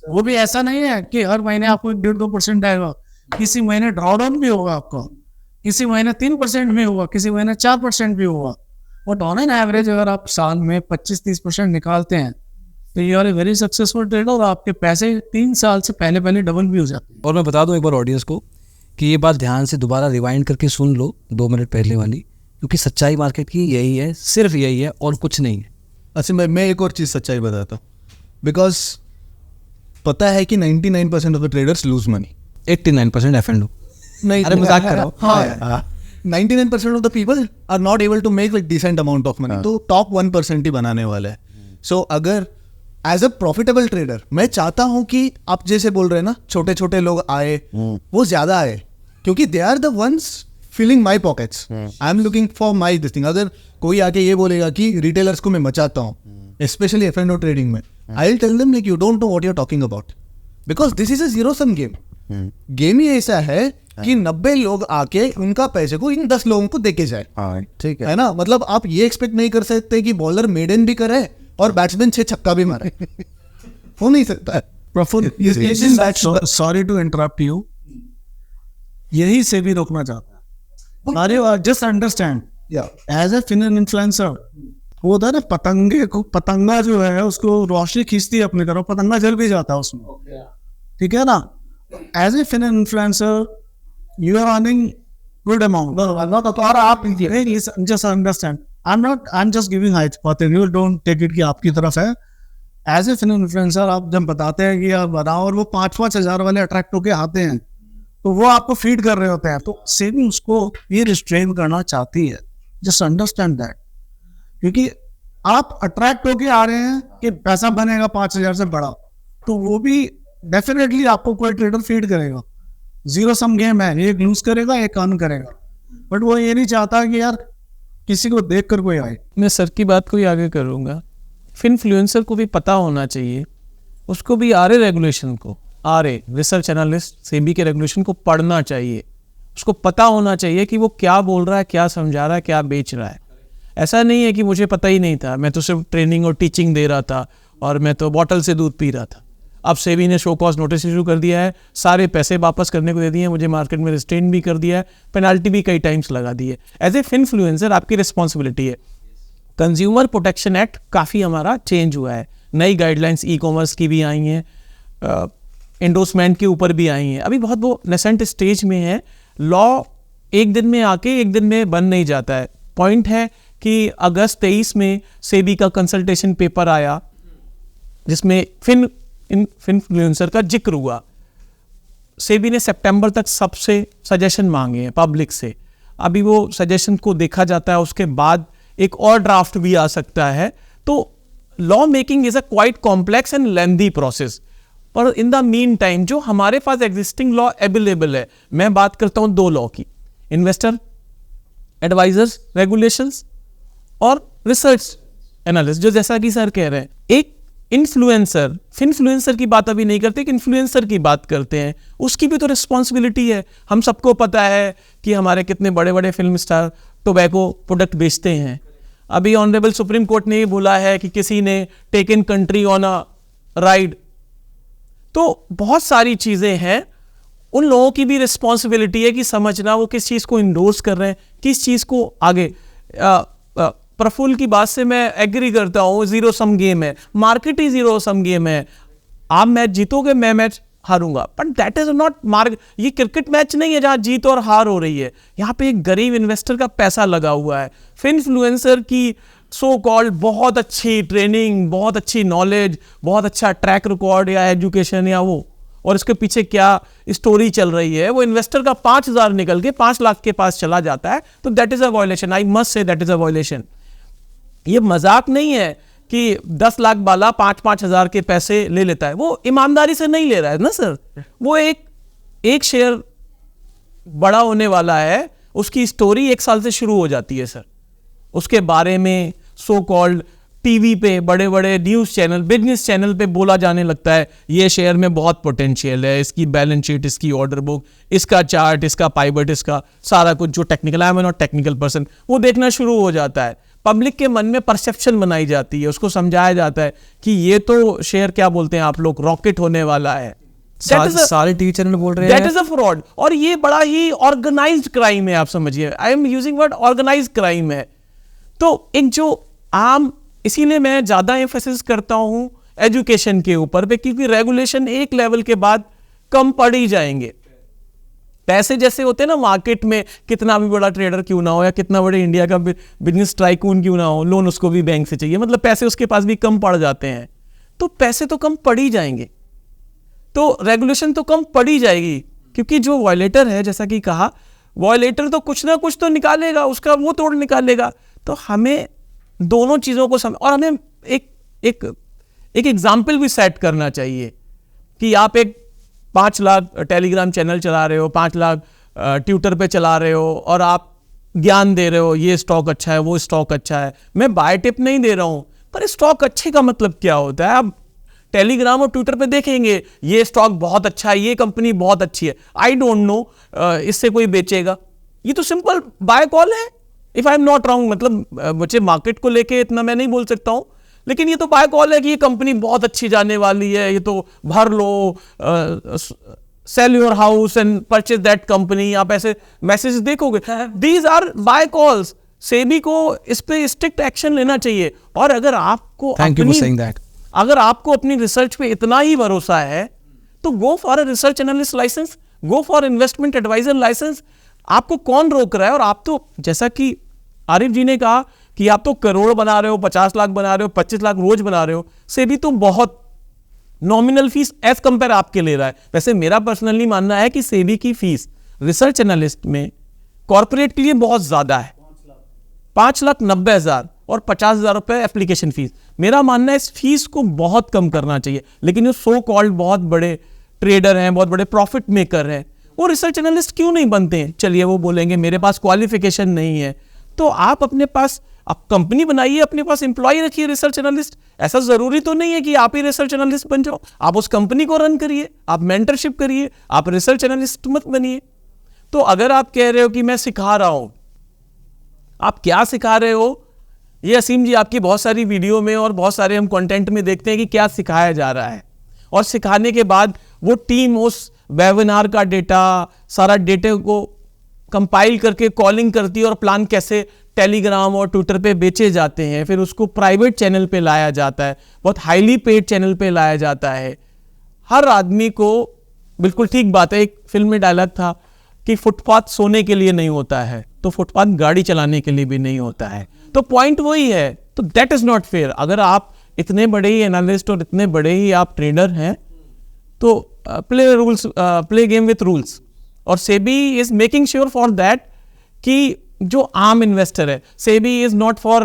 वो भी ऐसा नहीं है कि हर महीने आपको 1.5-2% आएगा. किसी महीने ड्रॉडाउन भी होगा आपका, किसी महीने 3% भी होगा, किसी महीने 4% भी होगा. बट ऑन एन एवरेज अगर आप साल में 25-30% निकालते हैं, तो you are a very successful trader, और आपके पैसे 3 साल से पहले डबल भी हो जाते हैं. और मैं बता दूं एक बार ऑडियंस को कि ये बात ध्यान से दोबारा रिवाइंड करके सुन लो 2 मिनट पहले वाली, क्योंकि सच्चाई मार्केट की यही है, सिर्फ यही है और कुछ नहीं है. अच्छा, मैं एक और चीज़ सच्चाई बताता हूँ. बिकॉज पता है कि 99% of the traders lose money. 89% F&O. नहीं, अरे मजाक कर रहा हूँ. हाँ, 99% of the people are not able to make like decent amount of money. तो टॉप 1% ही बनाने वाला है. सो अगर एज अ प्रॉफिटेबल ट्रेडर मैं चाहता हूं कि आप जैसे बोल रहे हैं ना, छोटे छोटे लोग आए, वो ज्यादा आए, क्योंकि they are the ones filling my pockets. I am looking for my this thing. अगर कोई आके ये बोलेगा कि रिटेलर्स को मैं मचाता हूँ, स्पेशली F&O ट्रेडिंग में, I will tell them like you don't know what you are talking about, because this is a zero sum game. Game ही ऐसा है कि 90 लोग आके उनका पैसे को इन 10 लोगों को देके जाए. ठीक है ना. मतलब आप ये एक्सपेक्ट नहीं कर सकते कि बॉलर मेडन भी करे और बैट्समैन 6 छक्का भी मारे. हो नहीं सकता है. सॉरी टू इंटरप्ट यू, यही से भी रोकना चाहता है. अरे just understand, as a final influencer, वो होता है ना, पतंगा जो है उसको रोशनी खींचती है अपनी तरफ, पतंगा जल भी जाता है उसमें. ठीक है ना. As a final influencer you are earning good amount. आप just understand, I'm just giving hypothesis, you don't take it कि आपकी तरफ है. एज ए फिनल इन्फ्लुएंसर आप जब बताते हैं कि आप बनाओ, और वो 5-5 हज़ार वाले अट्रैक्ट होके आते हैं, तो वो आपको फीड कर रहे होते हैं, तो सेविंग उसको ये रिस्ट्रेन करना चाहती है. जस्ट अंडरस्टैंड दैट, क्योंकि आप अट्रैक्ट होके आ रहे हैं कि पैसा बनेगा 5,000 से बड़ा, तो वो भी डेफिनेटली आपको कोई ट्रेडर फीड करेगा. जीरो सम गेम है, एक लूज करेगा एक अर्न करेगा. बट वो ये नहीं चाहता कि यार किसी को देख कर कोई आए. मैं सर की बात को ही आगे करूँगा. फिनफ्लुएंसर को भी पता होना चाहिए, उसको भी RA रेगुलेशन को, RA रिसर्च एनालिस्ट सेबी के रेगुलेशन को पढ़ना चाहिए. उसको पता होना चाहिए कि वो क्या बोल रहा है, क्या समझा रहा है, क्या बेच रहा है. ऐसा नहीं है कि मुझे पता ही नहीं था, मैं तो सिर्फ ट्रेनिंग और टीचिंग दे रहा था और मैं तो बॉटल से दूध पी रहा था. अब सेबी ने शो कॉज नोटिस इशू कर दिया है, सारे पैसे वापस करने को दे दिए, मुझे मार्केट में रिस्ट्रेन भी कर दिया है, पेनाल्टी भी कई टाइम्स लगा दी है. एज ए फिनफ्लुएंसर आपकी रिस्पॉन्सिबिलिटी है. कंज्यूमर प्रोटेक्शन एक्ट काफ़ी हमारा चेंज हुआ है, नई गाइडलाइंस ई-कॉमर्स की भी आई हैं, एंडोर्समेंट के ऊपर भी आई हैं. अभी बहुत वो नेसेंट स्टेज में है. लॉ एक दिन में आके एक दिन में बन नहीं जाता है. पॉइंट है कि अगस्त 23 में सेबी का कंसल्टेशन पेपर आया, जिसमें फिनफ्लुएंसर का जिक्र हुआ. सेबी ने सितंबर तक सबसे सजेशन मांगे हैं पब्लिक से. अभी वो सजेशन को देखा जाता है, उसके बाद एक और ड्राफ्ट भी आ सकता है. तो law making is a quite complex and lengthy process. पर इन द मीन टाइम जो हमारे पास एग्जिस्टिंग लॉ अवेलेबल है, मैं बात करता हूं 2 लॉ की, इन्वेस्टर एडवाइजर्स रेगुलेशंस और रिसर्च एनालिस्ट, जो जैसा कि सर कह रहे हैं. एक इन्फ्लुएंसर, फिनफ्लुएंसर की बात अभी नहीं करते, कि इन्फ्लुएंसर की बात करते हैं, उसकी भी तो रिस्पॉन्सिबिलिटी है. हम सबको पता है कि हमारे कितने बड़े बड़े फिल्म स्टार टोबैको प्रोडक्ट बेचते हैं. अभी ऑनरेबल सुप्रीम कोर्ट ने ये बोला है कि किसी ने taken country on a ride. तो बहुत सारी चीज़ें हैं. उन लोगों की भी रिस्पॉन्सिबिलिटी है कि समझना वो किस चीज़ को इंडोर्स कर रहे हैं, किस चीज़ को आगे। प्रफुल्ल की बात से मैं एग्री करता हूँ, जीरो सम गेम है, मार्केट ही जीरो सम गेम है। आप मैच जीतोगे, मैं मैच हारूंगा, but that is not market. ये क्रिकेट मैच नहीं है जहां जीत और हार हो रही है। यहाँ पे एक गरीब इन्वेस्टर का पैसा लगा हुआ है। फिनफ्लुएंसर की सो कॉल्ड बहुत अच्छी ट्रेनिंग, बहुत अच्छी नॉलेज, बहुत अच्छा ट्रैक रिकॉर्ड या एजुकेशन या वो, और इसके पीछे क्या स्टोरी चल रही है, वो इन्वेस्टर का 5,000 निकल के 5 लाख के पास चला जाता है, तो that is a violation. I must say that is a violation. ये मजाक नहीं है कि 10 लाख वाला 5-5 हजार के पैसे ले लेता है, वो ईमानदारी से नहीं ले रहा है ना सर। वो एक शेयर बड़ा होने वाला है, उसकी स्टोरी 1 साल से शुरू हो जाती है सर। उसके बारे में सो कॉल्ड टीवी पे, बड़े बड़े न्यूज़ चैनल, बिजनेस चैनल पे बोला जाने लगता है ये शेयर में बहुत पोटेंशियल है, इसकी बैलेंस शीट, इसकी ऑर्डर बुक, इसका चार्ट, इसका पाइवट, इसका सारा कुछ जो technical, I am not technical person, वो देखना शुरू हो जाता है। पब्लिक के मन में परसेप्शन बनाई जाती है, उसको समझाया जाता है कि ये तो शेयर, क्या बोलते हैं आप लोग, रॉकेट होने वाला है। सारे टीवी चैनल बोल रहे हैं दैट इज अ फ्रॉड। और ये बड़ा ही ऑर्गेनाइज्ड क्राइम है, आप समझिए। I am using word organised crime है। तो एक जो आम, इसीलिए मैं ज्यादा एम्फेसिस करता हूं एजुकेशन के ऊपर पे, क्योंकि रेगुलेशन एक लेवल के बाद कम पड़ ही जाएंगे। पैसे जैसे होते हैं ना मार्केट में, कितना भी बड़ा ट्रेडर क्यों ना हो या कितना बड़े इंडिया का बिजनेस टाइकून क्यों ना हो, लोन उसको भी बैंक से चाहिए, मतलब पैसे उसके पास भी कम पड़ जाते हैं। तो पैसे तो कम पड़ ही जाएंगे, तो रेगुलेशन तो कम पड़ ही जाएगी, क्योंकि जो वायलेटर है, जैसा कि कहा, वायलेटर तो कुछ ना कुछ तो निकालेगा, उसका वो तोड़ निकालेगा। तो हमें दोनों चीज़ों को और हमें एक एग्जाम्पल भी सेट करना चाहिए कि आप एक 5 लाख टेलीग्राम चैनल चला रहे हो, 5 लाख ट्विटर पे चला रहे हो, और आप ज्ञान दे रहे हो, ये स्टॉक अच्छा है, वो स्टॉक अच्छा है। मैं बाय टिप नहीं दे रहा हूं, पर स्टॉक अच्छे का मतलब क्या होता है? आप टेलीग्राम और ट्विटर पे देखेंगे ये स्टॉक बहुत अच्छा है, ये कंपनी बहुत अच्छी है, आई डोंट नो इससे कोई बेचेगा। ये तो सिंपल बाय कॉल है, if I am not wrong. मतलब मुझे मार्केट को लेके इतना मैं नहीं बोल सकता हूं, लेकिन ये तो बाय कॉल है कि ये कंपनी बहुत अच्छी जाने वाली है, ये तो भर लो, sell your house and purchase that company, आप ऐसे मैसेज देखोगे। These are buy calls. SEBI को इस पे स्ट्रिक्ट एक्शन लेना चाहिए। और अगर आपको अगर आपको अपनी रिसर्च पे इतना ही भरोसा है, तो go for a research analyst licence, go for investment adviser licence. आपको कौन रोक रहा है? और आप तो, जैसा कि आरिफ जी ने कहा कि आप तो करोड़ बना रहे हो, 50 लाख बना रहे हो, 25 लाख रोज बना रहे हो, सेबी तो बहुत नॉमिनल फीस एज कंपेयर आपके ले रहा है। वैसे मेरा पर्सनली मानना है कि सेबी की फीस रिसर्च एनालिस्ट में कॉर्पोरेट के लिए बहुत ज्यादा है, 5,90,000 और 50,000 रुपए एप्लीकेशन फीस। मेरा मानना है इस फीस को बहुत कम करना चाहिए। लेकिन जो सो कॉल्ड बहुत बड़े ट्रेडर हैं, बहुत बड़े प्रॉफिट मेकर हैं, वो रिसर्च एनालिस्ट क्यों नहीं बनते हैं? चलिए वो बोलेंगे मेरे पास क्वालिफिकेशन नहीं है, तो आप अपने पास, आप कंपनी बनाइए, अपने पास एम्प्लॉय रखिए रिसर्च एनालिस्ट। ऐसा जरूरी तो नहीं है कि आप ही रिसर्च एनालिस्ट बन जाओ, आप उस कंपनी को रन करिए, आप मेंटरशिप करिए, आप रिसर्च एनालिस्ट मत बनिए। तो अगर आप कह रहे हो कि मैं सिखा रहा हूं, आप क्या सिखा रहे हो? ये असीम जी आपकी बहुत सारी वीडियो में और बहुत सारे हम कंटेंट में देखते हैं कि क्या सिखाया जा रहा है, और सिखाने के बाद वो टीम उस वेबिनार का डेटा, सारा डेटा को कंपाइल करके कॉलिंग करती है और प्लान कैसे टेलीग्राम और ट्विटर पे बेचे जाते हैं, फिर उसको प्राइवेट चैनल पे लाया जाता है, बहुत हाईली पेड चैनल पे लाया जाता है। हर आदमी को, बिल्कुल ठीक बात है, एक फिल्म में डायलॉग था कि फुटपाथ सोने के लिए नहीं होता है, तो फुटपाथ गाड़ी चलाने के लिए भी नहीं होता है। तो पॉइंट वही है। तो दैट इज नॉट फेयर। अगर आप इतने बड़े ही एनालिस्ट और इतने बड़े ही आप ट्रेडर हैं, तो प्ले गेम विथ रूल्स। और SEBI is making sure for that कि जो आम इन्वेस्टर है, SEBI is not for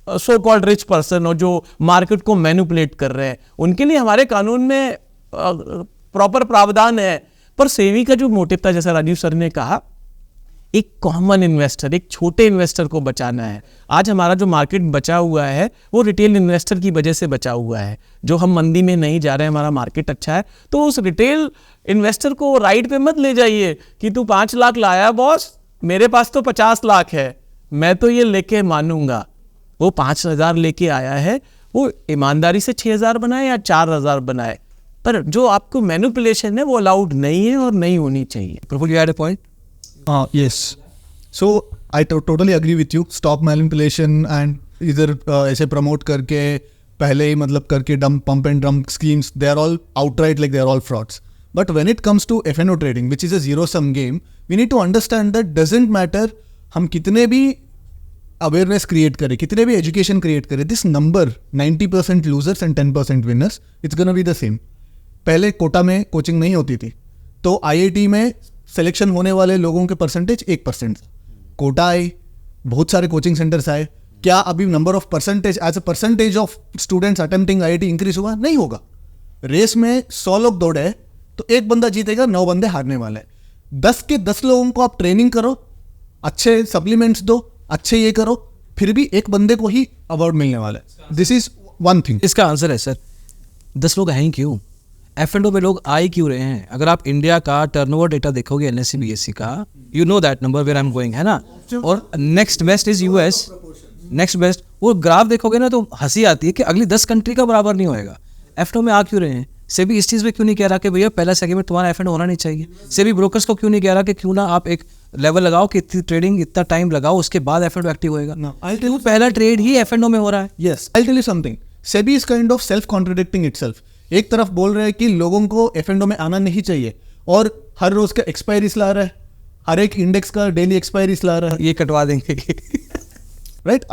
so called rich person और जो मार्केट को मैनिपुलेट कर रहे हैं, उनके लिए हमारे कानून में प्रॉपर प्रावधान है। पर सेबी का जो मोटिव था, जैसा राजीव सर ने कहा, एक कॉमन इन्वेस्टर, एक छोटे इन्वेस्टर को बचाना है। आज हमारा जो मार्केट बचा हुआ है वो रिटेल इन्वेस्टर की वजह से बचा हुआ है। जो हम मंदी में नहीं जा रहे हैं, हमारा मार्केट अच्छा है, तो उस रिटेल इन्वेस्टर को राइड पे मत ले जाइए कि तू 5 लाख लाया बॉस, मेरे पास तो 50 लाख है, मैं तो ये लेके मानूंगा। वो 5,000 लेके आया है, वो ईमानदारी से 6,000 बनाए या 4,000 बनाए, पर जो आपको मैनिपुलेशन है वो अलाउड नहीं है और नहीं होनी चाहिए. Praful, you had a point? Yes. So I totally agree with you. Stop manipulation and इधर ऐसे promote करके पहले ही मतलब करके pump and dump schemes, they are all outright like they are all frauds. But when it comes to F&O trading, which is a zero-sum game, we need to understand that doesn't matter हम कितने भी awareness create करें, कितने भी education create करें, this number 90% losers and 10% winners, it's gonna be the same. पहले कोटा में coaching नहीं होती थी, तो IIT में सिलेक्शन होने वाले लोगों के परसेंटेज 1% था. कोटा आई, बहुत सारे कोचिंग सेंटर्स आए, क्या अभी number of percentage as a percentage of students attempting IIT increase हुआ? नहीं होगा. रेस में 100 लोग दौड़े तो एक बंदा जीतेगा, 9 बंदे हारने वाले हैं. 10 के 10 लोगों को आप ट्रेनिंग करो, अच्छे सप्लीमेंट्स दो, अच्छे ये करो, फिर भी एक बंदे को ही अवार्ड मिलने वाला है. This is one thing. इसका आंसर है सर, 10 लोग हैं ही क्यों? F&O में लोग आ ही क्यों रहे हैं? अगर आप इंडिया का टर्नओवर डेटा देखोगे NSE BSE का, you know that number where I am going, है ना? और next best is US, next best. वो ग्राफ देखोगे ना तो हंसी आती है कि अगली 10 कंट्री का बराबर नहीं होएगा. F&O में आ क्यों रहे हैं? सेबी इस चीज़ पे क्यों नहीं कह रहा कि भैया पहला सेगमेंट तुम्हारा F&O होना नहीं चाहिए? सेबी ब्रोकर्स को क्यों नहीं कह रहा कि क्यों ना आप एक लेवल लगाओ कि इतनी ट्रेडिंग इतना टाइम लगाओ, उसके बाद F&O एक्टिव होएगा? No, पहला ट्रेड ही F&O में हो रहा है. Yes, I'll tell you something. SEBI is kind of self-contradicting itself. एक तरफ बोल रहे हैं कि लोगों को F&O में आना नहीं चाहिए और हर रोज का एक्सपायरीज ला रहा है, हर एक इंडेक्स का डेली एक्सपायरीज ला रहा है. ये कटवा देंगे. Right?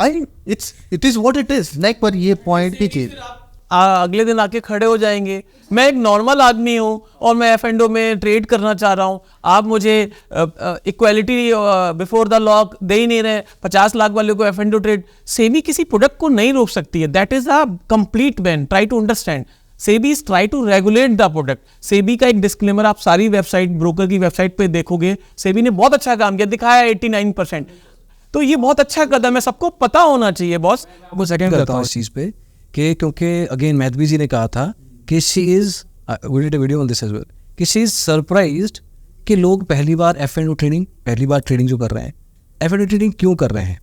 It is what it is. नहीं, पर ये पॉइंट की चीज अगले दिन आके खड़े हो जाएंगे, मैं एक नॉर्मल आदमी हूँ और मैं F&O में ट्रेड करना चाह रहा हूँ, आप मुझे इक्वालिटी बिफोर द लॉ दे ही नहीं रहे, 50 लाख वाले को F&O ट्रेड. सेबी किसी प्रोडक्ट को नहीं रोक सकती है. That is a complete ban. Try to understand. SEBI is try to regulate the product. SEBI का एक डिस्क्लेमर आप सारी वेबसाइट, ब्रोकर की वेबसाइट पे देखोगे, सेबी ने बहुत अच्छा काम किया, दिखाया 89%. तो ये बहुत अच्छा कदम है, सबको पता होना चाहिए बॉस. वो सेकंड करता हूँ इस चीज़ पे कि क्योंकि अगेन मैथवी जी ने कहा था कि she is we did a video on this as well कि शी इज़ सरप्राइज्ड कि लोग पहली बार F&O ट्रेडिंग, पहली बार ट्रेडिंग जो कर रहे हैं, F&O ट्रेडिंग क्यों कर रहे हैं.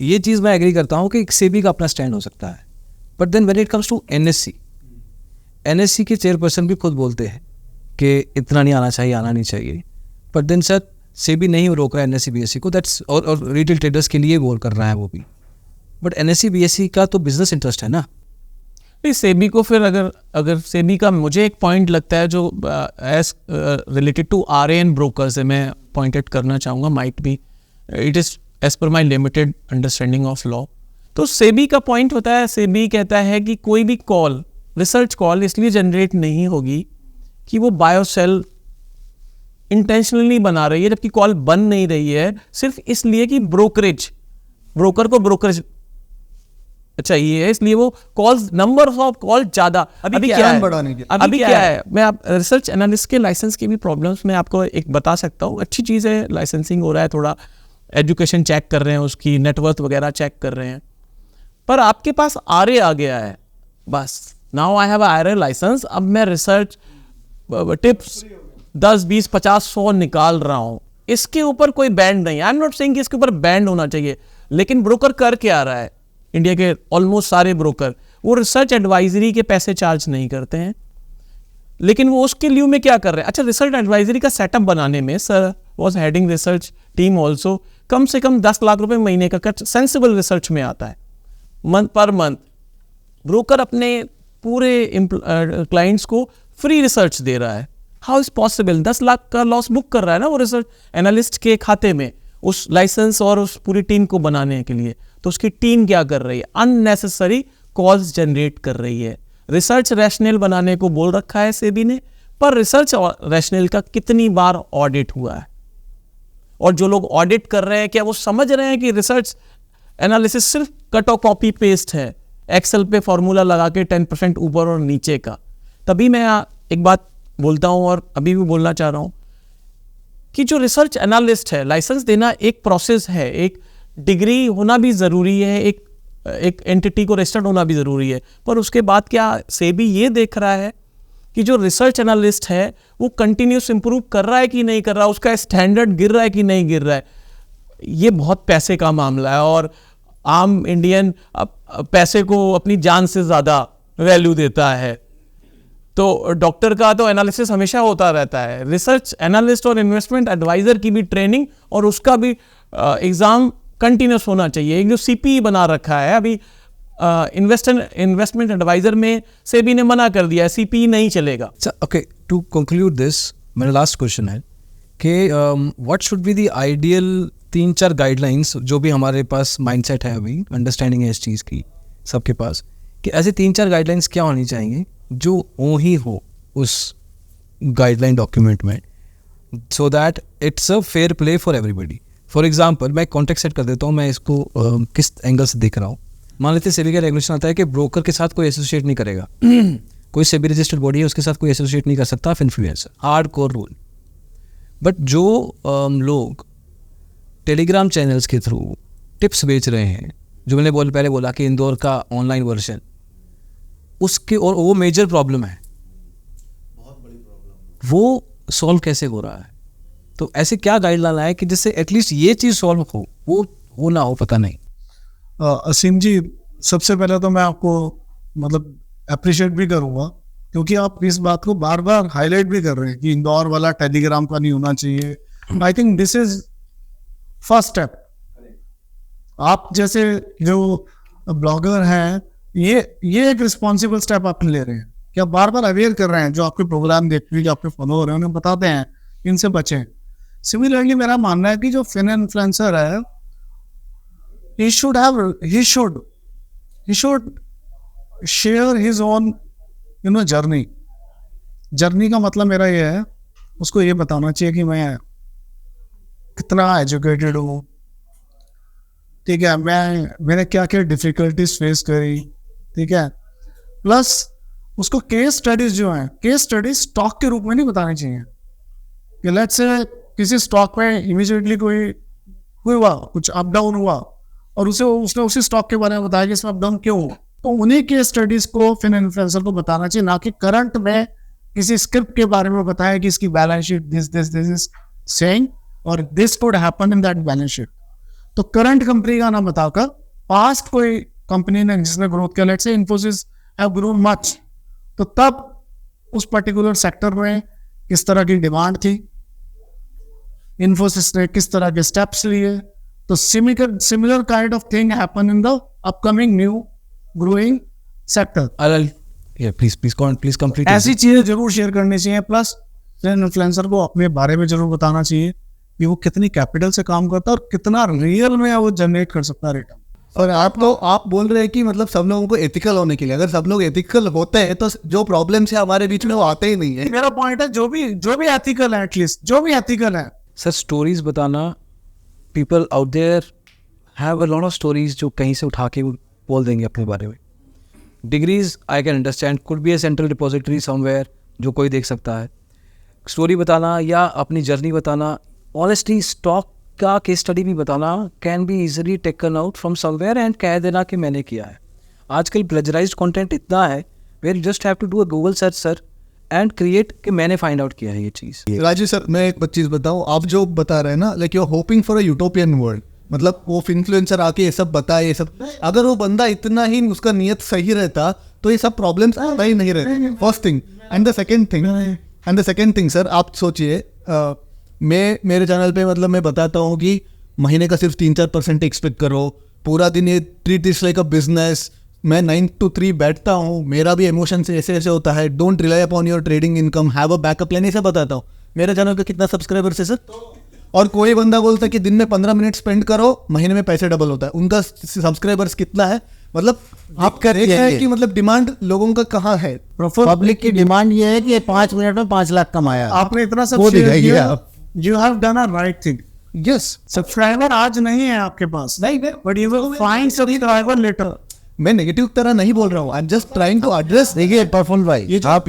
ये चीज़ मैं एग्री करता हूँ कि सेबी का अपना स्टैंड हो सकता है. But then when it comes to NSE के चेयरपर्सन भी खुद बोलते हैं कि इतना नहीं आना चाहिए, आना नहीं चाहिए. बट देन सर सेबी नहीं रोक रहा है NSE BSE को, दैट्स और रिटेल ट्रेडर्स के लिए बोल कर रहा है वो भी. बट NSE BSE का तो बिजनेस इंटरेस्ट है ना. नहीं, सेबी को फिर अगर सेबी का मुझे एक पॉइंट लगता है जो as related to RAN brokers है, मैं पॉइंटेड करना चाहूँगा, might be it is as per my limited understanding of law. तो सेबी का पॉइंट होता है, सेबी कहता है कि कोई भी कॉल, रिसर्च कॉल इसलिए जनरेट नहीं होगी कि वो बाय और सेल इंटेंशनली बना रही है, जबकि कॉल बन नहीं रही है सिर्फ इसलिए कि ब्रोकर को ब्रोकरेज चाहिए, इसलिए वो कॉल्स, नंबर ऑफ कॉल ज्यादा. अभी क्या है, मैं आप रिसर्च एनालिस्ट के लाइसेंस की भी प्रॉब्लम्स मैं आपको एक बता सकता हूँ. अच्छी चीज़ है, लाइसेंसिंग हो रहा है, थोड़ा एजुकेशन चेक कर रहे हैं, उसकी नेटवर्थ वगैरह चेक कर रहे हैं, पर आपके पास RA आ गया है, बस now I have RA licence. अब मैं रिसर्च टिप्स 10, 20, 50, 100 निकाल रहा हूँ, इसके ऊपर कोई बैंड नहीं. आई एम नॉट सेइंग कि इसके ऊपर बैंड होना चाहिए, लेकिन ब्रोकर कर क्या रहा है, इंडिया के ऑलमोस्ट सारे ब्रोकर वो रिसर्च एडवाइजरी के पैसे चार्ज नहीं करते हैं, लेकिन वो उसके लिए में क्या कर रहे हैं. अच्छा, रिसर्च एडवाइजरी का सेटअप बनाने में sir was heading research team also, कम से कम 10 लाख रुपए महीने का खर्च सेंसिबल रिसर्च में आता है पर मंथ. ब्रोकर अपने पूरे क्लाइंट्स को फ्री रिसर्च दे रहा है. How is possible? 10 लाख का लॉस बुक कर रहा है ना वो रिसर्च एनालिस्ट के खाते में, उस लाइसेंस और उस पूरी टीम को बनाने के लिए. तो उसकी टीम क्या कर रही है? अननेसेसरी कॉल्स जनरेट कर रही है. रिसर्च रैशनल बनाने को बोल रखा है सेबी ने, पर रिसर्च रैशनल का कितनी बार ऑडिट हुआ है? और जो लोग ऑडिट कर रहे हैं, क्या वो समझ रहे हैं कि रिसर्च एनालिसिस सिर्फ कट और कॉपी पेस्ट है, एक्सेल पे फॉर्मूला लगा के 10% ऊपर और नीचे का? तभी मैं एक बात बोलता हूं और अभी भी बोलना चाह रहा हूं कि जो रिसर्च एनालिस्ट है, लाइसेंस देना एक प्रोसेस है, एक डिग्री होना भी ज़रूरी है, एक एंटिटी को रजिस्टर्ड होना भी ज़रूरी है, पर उसके बाद क्या सेबी ये देख रहा है कि जो रिसर्च एनालिस्ट है वो कंटिन्यूस इंप्रूव कर रहा है कि नहीं कर रहा, उसका स्टैंडर्ड गिर रहा है कि नहीं गिर रहा है? ये बहुत पैसे का मामला है और आम इंडियन पैसे को अपनी जान से ज़्यादा वैल्यू देता है. तो डॉक्टर का तो एनालिसिस हमेशा होता रहता है, रिसर्च एनालिस्ट और इन्वेस्टमेंट एडवाइजर की भी ट्रेनिंग और उसका भी एग्जाम कंटिन्यूस होना चाहिए। एक जो सीपीई बना रखा है अभी इन्वेस्टमेंट एडवाइजर में सेबी ने मना कर दिया है, सीपीई नहीं चलेगा। ओके, टू कंक्लूड दिस, मेरा लास्ट क्वेश्चन है कि what should be the ideal 3-4 guidelines जो भी हमारे पास माइंडसेट है अभी, अंडरस्टैंडिंग है इस चीज़ की सबके पास, कि ऐसे 3-4 गाइडलाइंस क्या होनी चाहिए जो ही हो उस गाइडलाइन डॉक्यूमेंट में, so that it's a fair play for everybody. For example मैं कॉन्टेक्स्ट सेट कर देता हूँ, मैं इसको किस एंगल से देख रहा हूँ। मान लेते सेबी का रेगुलेशन आता है कि ब्रोकर के साथ कोई एसोसिएट नहीं करेगा कोई सेबी रजिस्टर्ड बॉडी है उसके साथ कोई एसोसिएट नहीं कर सकता influencer, hard core rule. But जो लोग टेलीग्राम चैनल्स के थ्रू टिप्स बेच रहे हैं, जो मैंने पहले बोला कि इंदौर का ऑनलाइन वर्जन, उसके और वो मेजर प्रॉब्लम है, बहुत बड़ी प्रॉब्लम, वो सॉल्व कैसे हो रहा है? तो ऐसे क्या गाइडलाइन है कि जिससे एटलीस्ट ये चीज़ सॉल्व हो, वो हो ना हो पता नहीं। असीम जी, सबसे पहले तो मैं आपको मतलब अप्रिशिएट भी करूँगा क्योंकि आप इस बात को बार बार हाईलाइट भी कर रहे हैं कि इंदौर वाला टेलीग्राम का नहीं होना चाहिए। I think this is first step. आप जैसे जो ब्लॉगर हैं, ये एक रिस्पॉन्सिबल स्टेप आप ले रहे हैं कि आप बार बार अवेयर कर रहे हैं, जो आपके प्रोग्राम देखते हैं, जो आपके फॉलोअर हैं, उन्हें बताते हैं इनसे बचें। सिमिलरली मेरा मानना है कि जो फिन इन्फ्लुएंसर है, he should share his own journey का मतलब मेरा ये है, उसको ये बताना चाहिए कि मैं कितना एजुकेटेड हूँ, ठीक है, मैंने क्या क्या डिफिकल्टीज फेस करी, ठीक है। प्लस उसको केस स्टडीज जो हैं, केस स्टडीज स्टॉक के रूप में नहीं बतानी चाहिए कि लेट्स से किसी स्टॉक में इमीडिएटली कोई हुआ, कुछ अप डाउन हुआ और उसने उसी स्टॉक के बारे में बताया कि इसमें अप डाउन क्यों हुआ, तो उन्हीं के स्टडीज को फिन इन्फ्लुएंसर को बताना चाहिए, ना कि करंट में किसी स्क्रिप्ट के बारे में बताया कि इसकी balance sheet this is saying और this could happen in that balance sheet. तो करंट कंपनी का नाम बताकर पास्ट कोई कंपनी ने जिसने ग्रोथ किया, let's say Infosys have grown much, तो तब उस पर्टिकुलर सेक्टर में किस तरह की डिमांड थी, इन्फोसिस ने किस तरह के स्टेप्स लिए। तो similar kind of thing happen in the upcoming new growing sector. Please complete. ऐसी चीजें जरूर शेयर करनी चाहिए। प्लस इन्फ्लुएंसर को अपने बारे में जरूर बताना चाहिए कि वो कितनी कैपिटल से काम करता है और कितना रियल में वो जनरेट कर सकता है रिटर्न। और आप बोल रहे हैं कि मतलब सब लोगों को एथिकल होने के लिए, अगर सब लोग एथिकल होते हैं तो जो प्रॉब्लम्स है हमारे बीच में वो आते ही नहीं है। मेरा पॉइंट है जो भी एथिकल है, एटलीस्ट जो भी एथिकल है। सर स्टोरीज बताना, people out there have a lot of stories जो कहीं से उठा के बोल देंगे अपने बारे में। Degrees I can understand, could be A central depository somewhere जो कोई देख सकता है। स्टोरी बताना या अपनी जर्नी बताना, ऑनेस्टली स्टॉक का केस स्टडी भी बताना can be easily taken out from somewhere and कह देना कि मैंने किया है। आजकल प्लेजराइज्ड कंटेंट इतना है where you just have to do a Google search sir and create कि मैंने फाइंड आउट किया है ये चीज़। राजीव सर, मैं एक चीज़ बताऊँ, आप जो बता रहे हैं ना, like you are hoping for a utopian world, मतलब वो इन्फ्लुएंसर आके ये सब बताए, ये सब, अगर वो बंदा इतना ही उसका नियत सही रहता तो ये सब प्रॉब्लम्स ही नहीं रहते। First thing and the second thing sir, आप सोचिए, मैं मेरे चैनल पे मतलब मैं बताता हूँ कि महीने का सिर्फ 3-4% एक्सपेक्ट करो, पूरा दिन ये treat is like a business, मैं 9 to 3 बैठता हूँ, मेरा भी इमोशन से ऐसे ऐसे होता है, don't rely upon your trading income, have a backup plan, ये सब बताता हूँ। मेरे चैनल पे कितना सब्सक्राइबर्स है सर? और कोई बंदा बोलता है कि दिन में 15 मिनट स्पेंड करो, महीने में पैसे डबल होता है। उनका सब्सक्राइबर्स कितना है? मतलब आपका देखा है कि मतलब डिमांड लोगों का कहाँ है। पब्लिक की डिमांड ये है कि 5 मिनट में 5 लाख कमाया। आपने इतना सब शेयर किया, you have done a right thing. Yes, subscriber आज नहीं है आपके पास, नहीं, but you will find subscriber later. मैं नेगेटिव तरह नहीं बोल रहा हूँ, I am just trying to address. देखिए प्रफुल्ल भाई, ये जो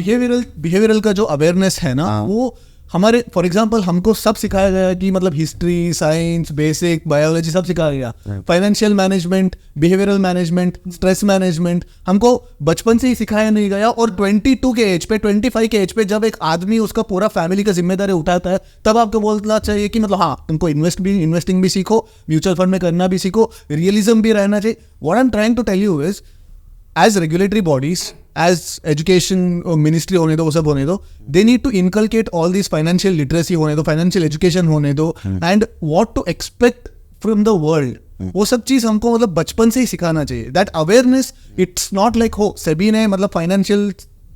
बिहेवियरल का जो अवेयरनेस है ना, वो हमारे फॉर एग्जांपल हमको सब सिखाया गया कि मतलब हिस्ट्री, साइंस, बेसिक बायोलॉजी सब सिखाया गया, financial management, behavioural management, stress management हमको बचपन से ही सिखाया नहीं गया। और 22 के एज पे, 25 के एज पे जब एक आदमी उसका पूरा फैमिली का जिम्मेदारी उठाता है, तब आपको बोलना चाहिए कि मतलब हाँ, तुमको इन्वेस्टिंग भी सीखो, म्यूचुअल फंड में करना भी सीखो, रियलिज्म भी रहना चाहिए। What I am trying to tell you is, as regulatory bodies as education ministry होने दो, वो सब होने दो, they need to inculcate all this financial literacy होने दो, फाइनेंशियल एजुकेशन होने दो, and what to expect from the world, वो सब चीज हमको मतलब बचपन से ही सिखाना चाहिए. That awareness, it's not like हो सेबी ने मतलब फाइनेंशियल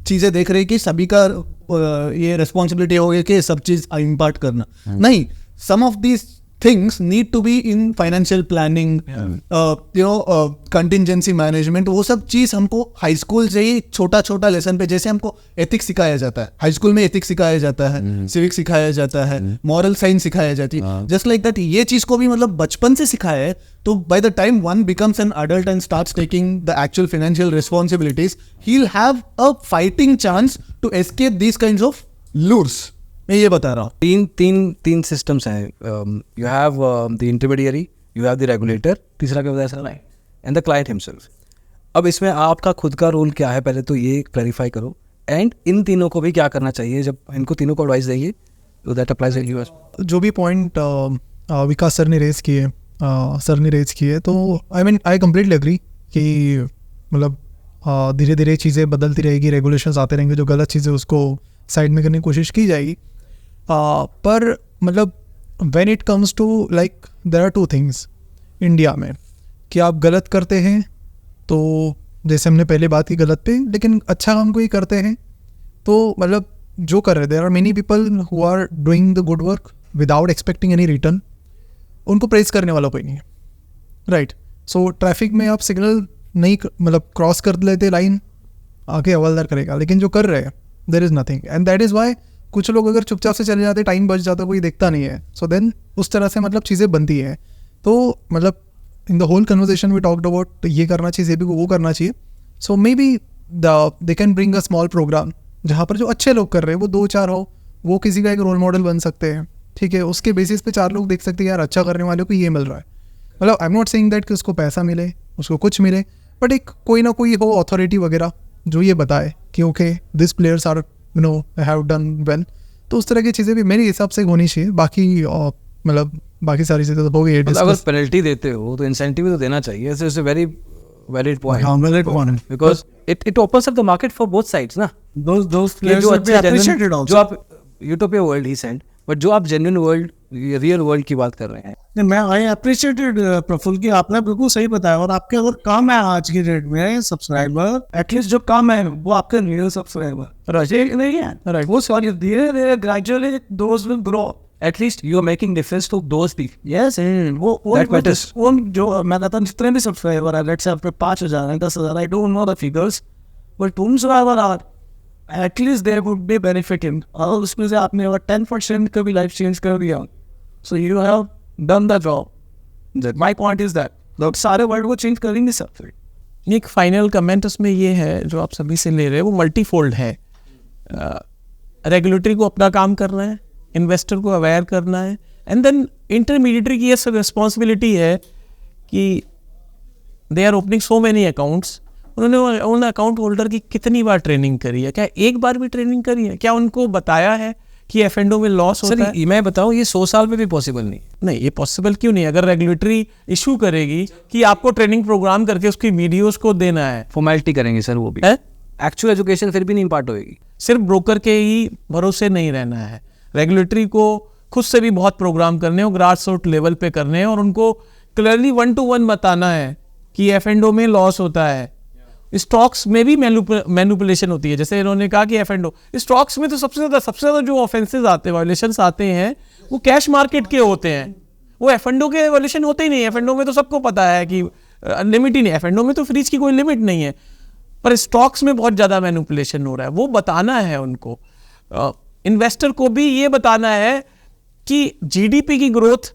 चीजें देख रही कि सभी का ये रिस्पॉन्सिबिलिटी हो गई कि सब चीज इम्पार्ट करना. नहीं, some of these things need to be in financial planning, contingency management. वो सब चीज हमको हाई स्कूल से ही छोटा छोटा लेसन पे, जैसे हमको एथिक्स सिखाया जाता है, हाई स्कूल में एथिक्स सिखाया जाता है, सिविक्स सिखाया जाता है, मॉरल साइंस सिखाया जाती है, जस्ट लाइक दैट ये चीज को भी मतलब बचपन से सिखाया है. तो by the time one becomes an adult and starts taking the actual financial responsibilities, he will have a fighting chance to escape this kinds of lures. मैं ये बता रहा हूँ. तीन सिस्टम्स हैं. You have the intermediary, you have the regulator, तीसरा क्या बताया sir, and the client himself. अब इसमें आपका खुद का रोल क्या है, पहले तो ये क्लैरिफाई करो. एंड इन तीनों को भी क्या करना चाहिए, जब इनको तीनों को एडवाइस देंगे तो दैट अप्लाइज इन यूएस. जो भी पॉइंट विकास सर ने रेज किए तो आई कम्प्लीटली एग्री कि मतलब धीरे धीरे चीज़ें बदलती रहेगी, रेगुलेशंस आते रहेंगे, जो गलत चीज़ें उसको साइड में करने की कोशिश की जाएगी. पर मतलब when it comes to like there are two things India में, कि आप गलत करते हैं तो जैसे हमने पहले बात की गलत पे, लेकिन अच्छा काम कोई करते हैं तो मतलब जो कर रहे, there are many people who are doing the good work without expecting any return, उनको प्रेज करने वाला कोई नहीं है, राइट. सो ट्रैफिक में आप सिग्नल नहीं मतलब क्रॉस कर लेते लाइन, आगे हवलदार करेगा, लेकिन जो कर रहे हैं there is nothing. And that is why कुछ लोग अगर चुपचाप से चले जाते, टाइम बच जाता, कोई देखता नहीं है. सो देन उस तरह से मतलब चीज़ें बनती हैं. तो मतलब in the whole conversation we talked about ये करना चाहिए, ये भी वो करना चाहिए. So maybe they can bring a small programme जहाँ पर जो अच्छे लोग कर रहे हैं वो 2-4 हो, वो किसी का एक रोल मॉडल बन सकते हैं, ठीक है. उसके बेसिस पे 4 लोग देख सकते हैं यार अच्छा करने वाले को ये मिल रहा है. मतलब I am not saying that कि उसको पैसा मिले, उसको कुछ मिले, बट एक कोई ना कोई हो अथॉरिटी वगैरह जो ये बताए कि okay this players are have done well. तो उस तरह की चीज़ें भी मेरे हिसाब से होनी चाहिए. बाकी मतलब बाकी सारी चीज़ें तो हो गई. अगर पेनल्टी देते हो तो इंसेंटिव तो देना चाहिए. It's a very valid point, valid point. Because it opens up the market for both sides ना. Those कि players जो will be अच्छे appreciated genuine, also. जो आप utopia world he send, but जो आप जेन्युइन वर्ल्ड, रियल वर्ल्ड की बात कर रहे हैं. नहीं, मैं आई अप्रिशिएटेड प्रफुल्ल की, आपने बिल्कुल सही बताया. और आपके अगर कम है आज की डेट में सब्सक्राइबर, एटलीस्ट जो कम है वो आपके रियल सब्सक्राइबर नहीं है, राइट. वो सॉरी धीरे धीरे gradually those will grow. At least you are making difference to those people. Yes, वो That matters. उन जो मैं कहता हूँ जितने भी सब्सक्राइबर है, लेट्स से आपके 5,000 है, 10,000, I don't know the figures, but उन subscriber are at least there would be benefit in. और उसमें से आपने अगर 10% का भी लाइफ चेंज कर दिया, so you have done the job. My point is that सारे वर्ल्ड को चेंज करेंगे सब. एक फाइनल कमेंट उसमें ये है जो आप सभी से ले रहे हैं, वो मल्टीफोल्ड है. रेगुलेटरी को अपना काम करना है, इन्वेस्टर को अवेयर करना है, एंड देन इंटरमीडिएटरी की ये सब रिस्पॉन्सिबिलिटी है कि they are opening so many accounts. उन्होंने उन अकाउंट होल्डर की कितनी बार ट्रेनिंग करी है? क्या एक बार भी ट्रेनिंग करी है? क्या उनको बताया है कि एफ&ओ में लॉस होता है? सर मैं बताऊं, ये 100 साल में भी पॉसिबल नहीं. ये पॉसिबल क्यों नहीं? अगर रेगुलेटरी इशू करेगी कि आपको ट्रेनिंग प्रोग्राम करके उसकी वीडियोस को देना है, फॉर्मेलिटी करेंगे सर, वो भी एक्चुअल एजुकेशन फिर भी नहीं इम्पार्ट होएगी. सिर्फ ब्रोकर के ही भरोसे नहीं रहना है. रेगुलेटरी को खुद से भी बहुत प्रोग्राम करने हैं, ग्रास रूट लेवल पे करने हैं, और उनको क्लियरली 1-to-1 बताना है कि एफ&ओ में लॉस होता है. स्टॉक्स में भी मैनिपुलेशन होती है. जैसे इन्होंने कहा कि एफ&ओ, स्टॉक्स में तो सबसे ज़्यादा जो ऑफेंसेस आते हैं, वायलेशंस आते हैं, वो कैश मार्केट के होते हैं. वो एफ&ओ के वायलेशन होते ही नहीं. एफ&ओ में तो सबको पता है कि लिमिट ही नहीं, एफ&ओ में तो फ्रीज की कोई लिमिट नहीं है, पर स्टॉक्स में बहुत ज़्यादा मैनिपुलेशन हो रहा है. वो बताना है उनको. इन्वेस्टर को भी ये बताना है कि जीडीपी की ग्रोथ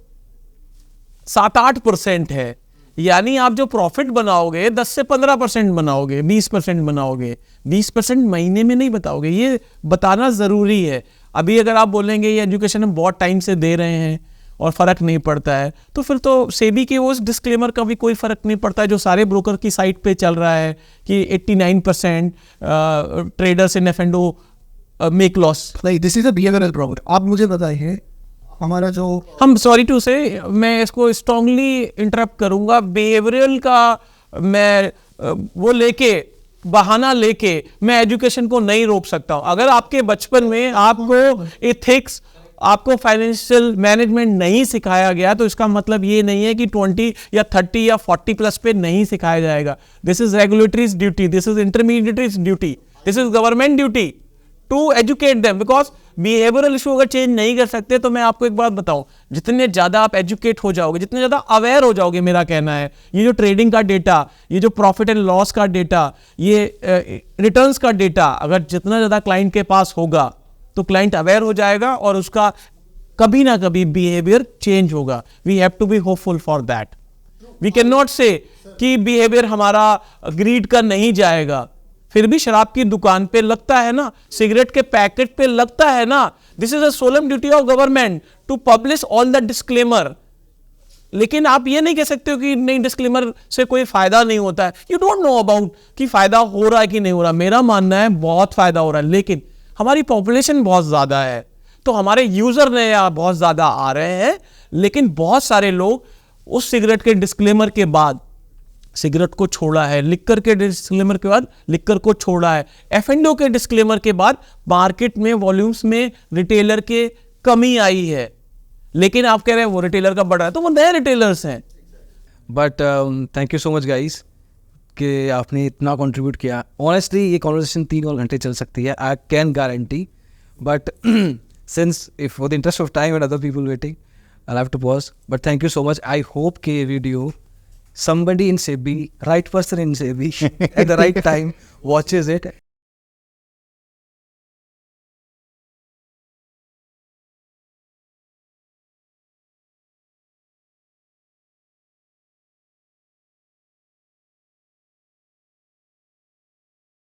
7-8% है, यानी आप जो प्रॉफिट बनाओगे 10 से 15% बनाओगे, 20% बनाओगे, 20% महीने में नहीं बताओगे. ये बताना ज़रूरी है. अभी अगर आप बोलेंगे ये एजुकेशन हम बहुत टाइम से दे रहे हैं और फ़र्क नहीं पड़ता है, तो फिर तो सेबी के उस डिस्क्लेमर का भी कोई फ़र्क नहीं पड़ता है जो सारे ब्रोकर की साइट पे चल रहा है कि 89% ट्रेडर्स इन एफ&ओ मेक लॉस. नहीं, this is a behavioural problem. आप मुझे बताइए, हमारा जो हम सॉरी टू से मैं इसको स्ट्रांगली इंटरप्ट करूंगा, बिहेवियरल का मैं वो लेके बहाना लेके मैं एजुकेशन को नहीं रोक सकता हूं। अगर आपके बचपन में आपको एथिक्स, आपको फाइनेंशियल मैनेजमेंट नहीं सिखाया गया तो इसका मतलब ये नहीं है कि 20 या 30 या 40 प्लस पे नहीं सिखाया जाएगा। This is regulators duty, this is intermediaries duty, this is government duty to educate them, because behavioural issue अगर चेंज नहीं कर सकते तो मैं आपको एक बात बताऊं, जितने ज्यादा आप एजुकेट हो जाओगे, जितने ज्यादा अवेयर हो जाओगे, मेरा कहना है ये जो ट्रेडिंग का डेटा, ये जो प्रॉफिट एंड लॉस का डेटा, ये रिटर्न्स का डेटा, अगर जितना ज्यादा क्लाइंट के पास होगा तो क्लाइंट अवेयर हो जाएगा और उसका कभी ना कभी बिहेवियर चेंज होगा। We have to be hopeful for that. We can not say कि बिहेवियर हमारा ग्रीड का नहीं जाएगा। फिर भी शराब की दुकान पे लगता है ना, सिगरेट के पैकेट पे लगता है ना, this is a solemn duty of government to publish all the disclaimer. लेकिन आप ये नहीं कह सकते हो कि नहीं, डिस्क्लेमर से कोई फायदा नहीं होता है। यू डोंट नो अबाउट कि फायदा हो रहा है कि नहीं हो रहा। मेरा मानना है बहुत फायदा हो रहा है, लेकिन हमारी पॉपुलेशन बहुत ज्यादा है तो हमारे यूजर ने बहुत ज्यादा आ रहे हैं, लेकिन बहुत सारे लोग उस सिगरेट के डिस्क्लेमर के बाद सिगरेट को छोड़ा है, लिक्कर के डिस्क्लेमर के बाद लिक्कर को छोड़ा है, F&O के डिस्क्लेमर के बाद मार्केट में वॉल्यूम्स में रिटेलर के कमी आई है। लेकिन आप कह रहे हैं वो रिटेलर का बढ़ रहा है, तो वो नए रिटेलर्स हैं। But thank you so much guys कि आपने इतना कंट्रीब्यूट किया। ऑनेस्टली ये कॉन्वर्सेशन 3 और घंटे चल सकती है, I can guarantee, but since if for the interest of time and other people waiting I have to pause, but thank you so much. I hope कि ये video somebody in SEBI, right person in SEBI at the right time watches it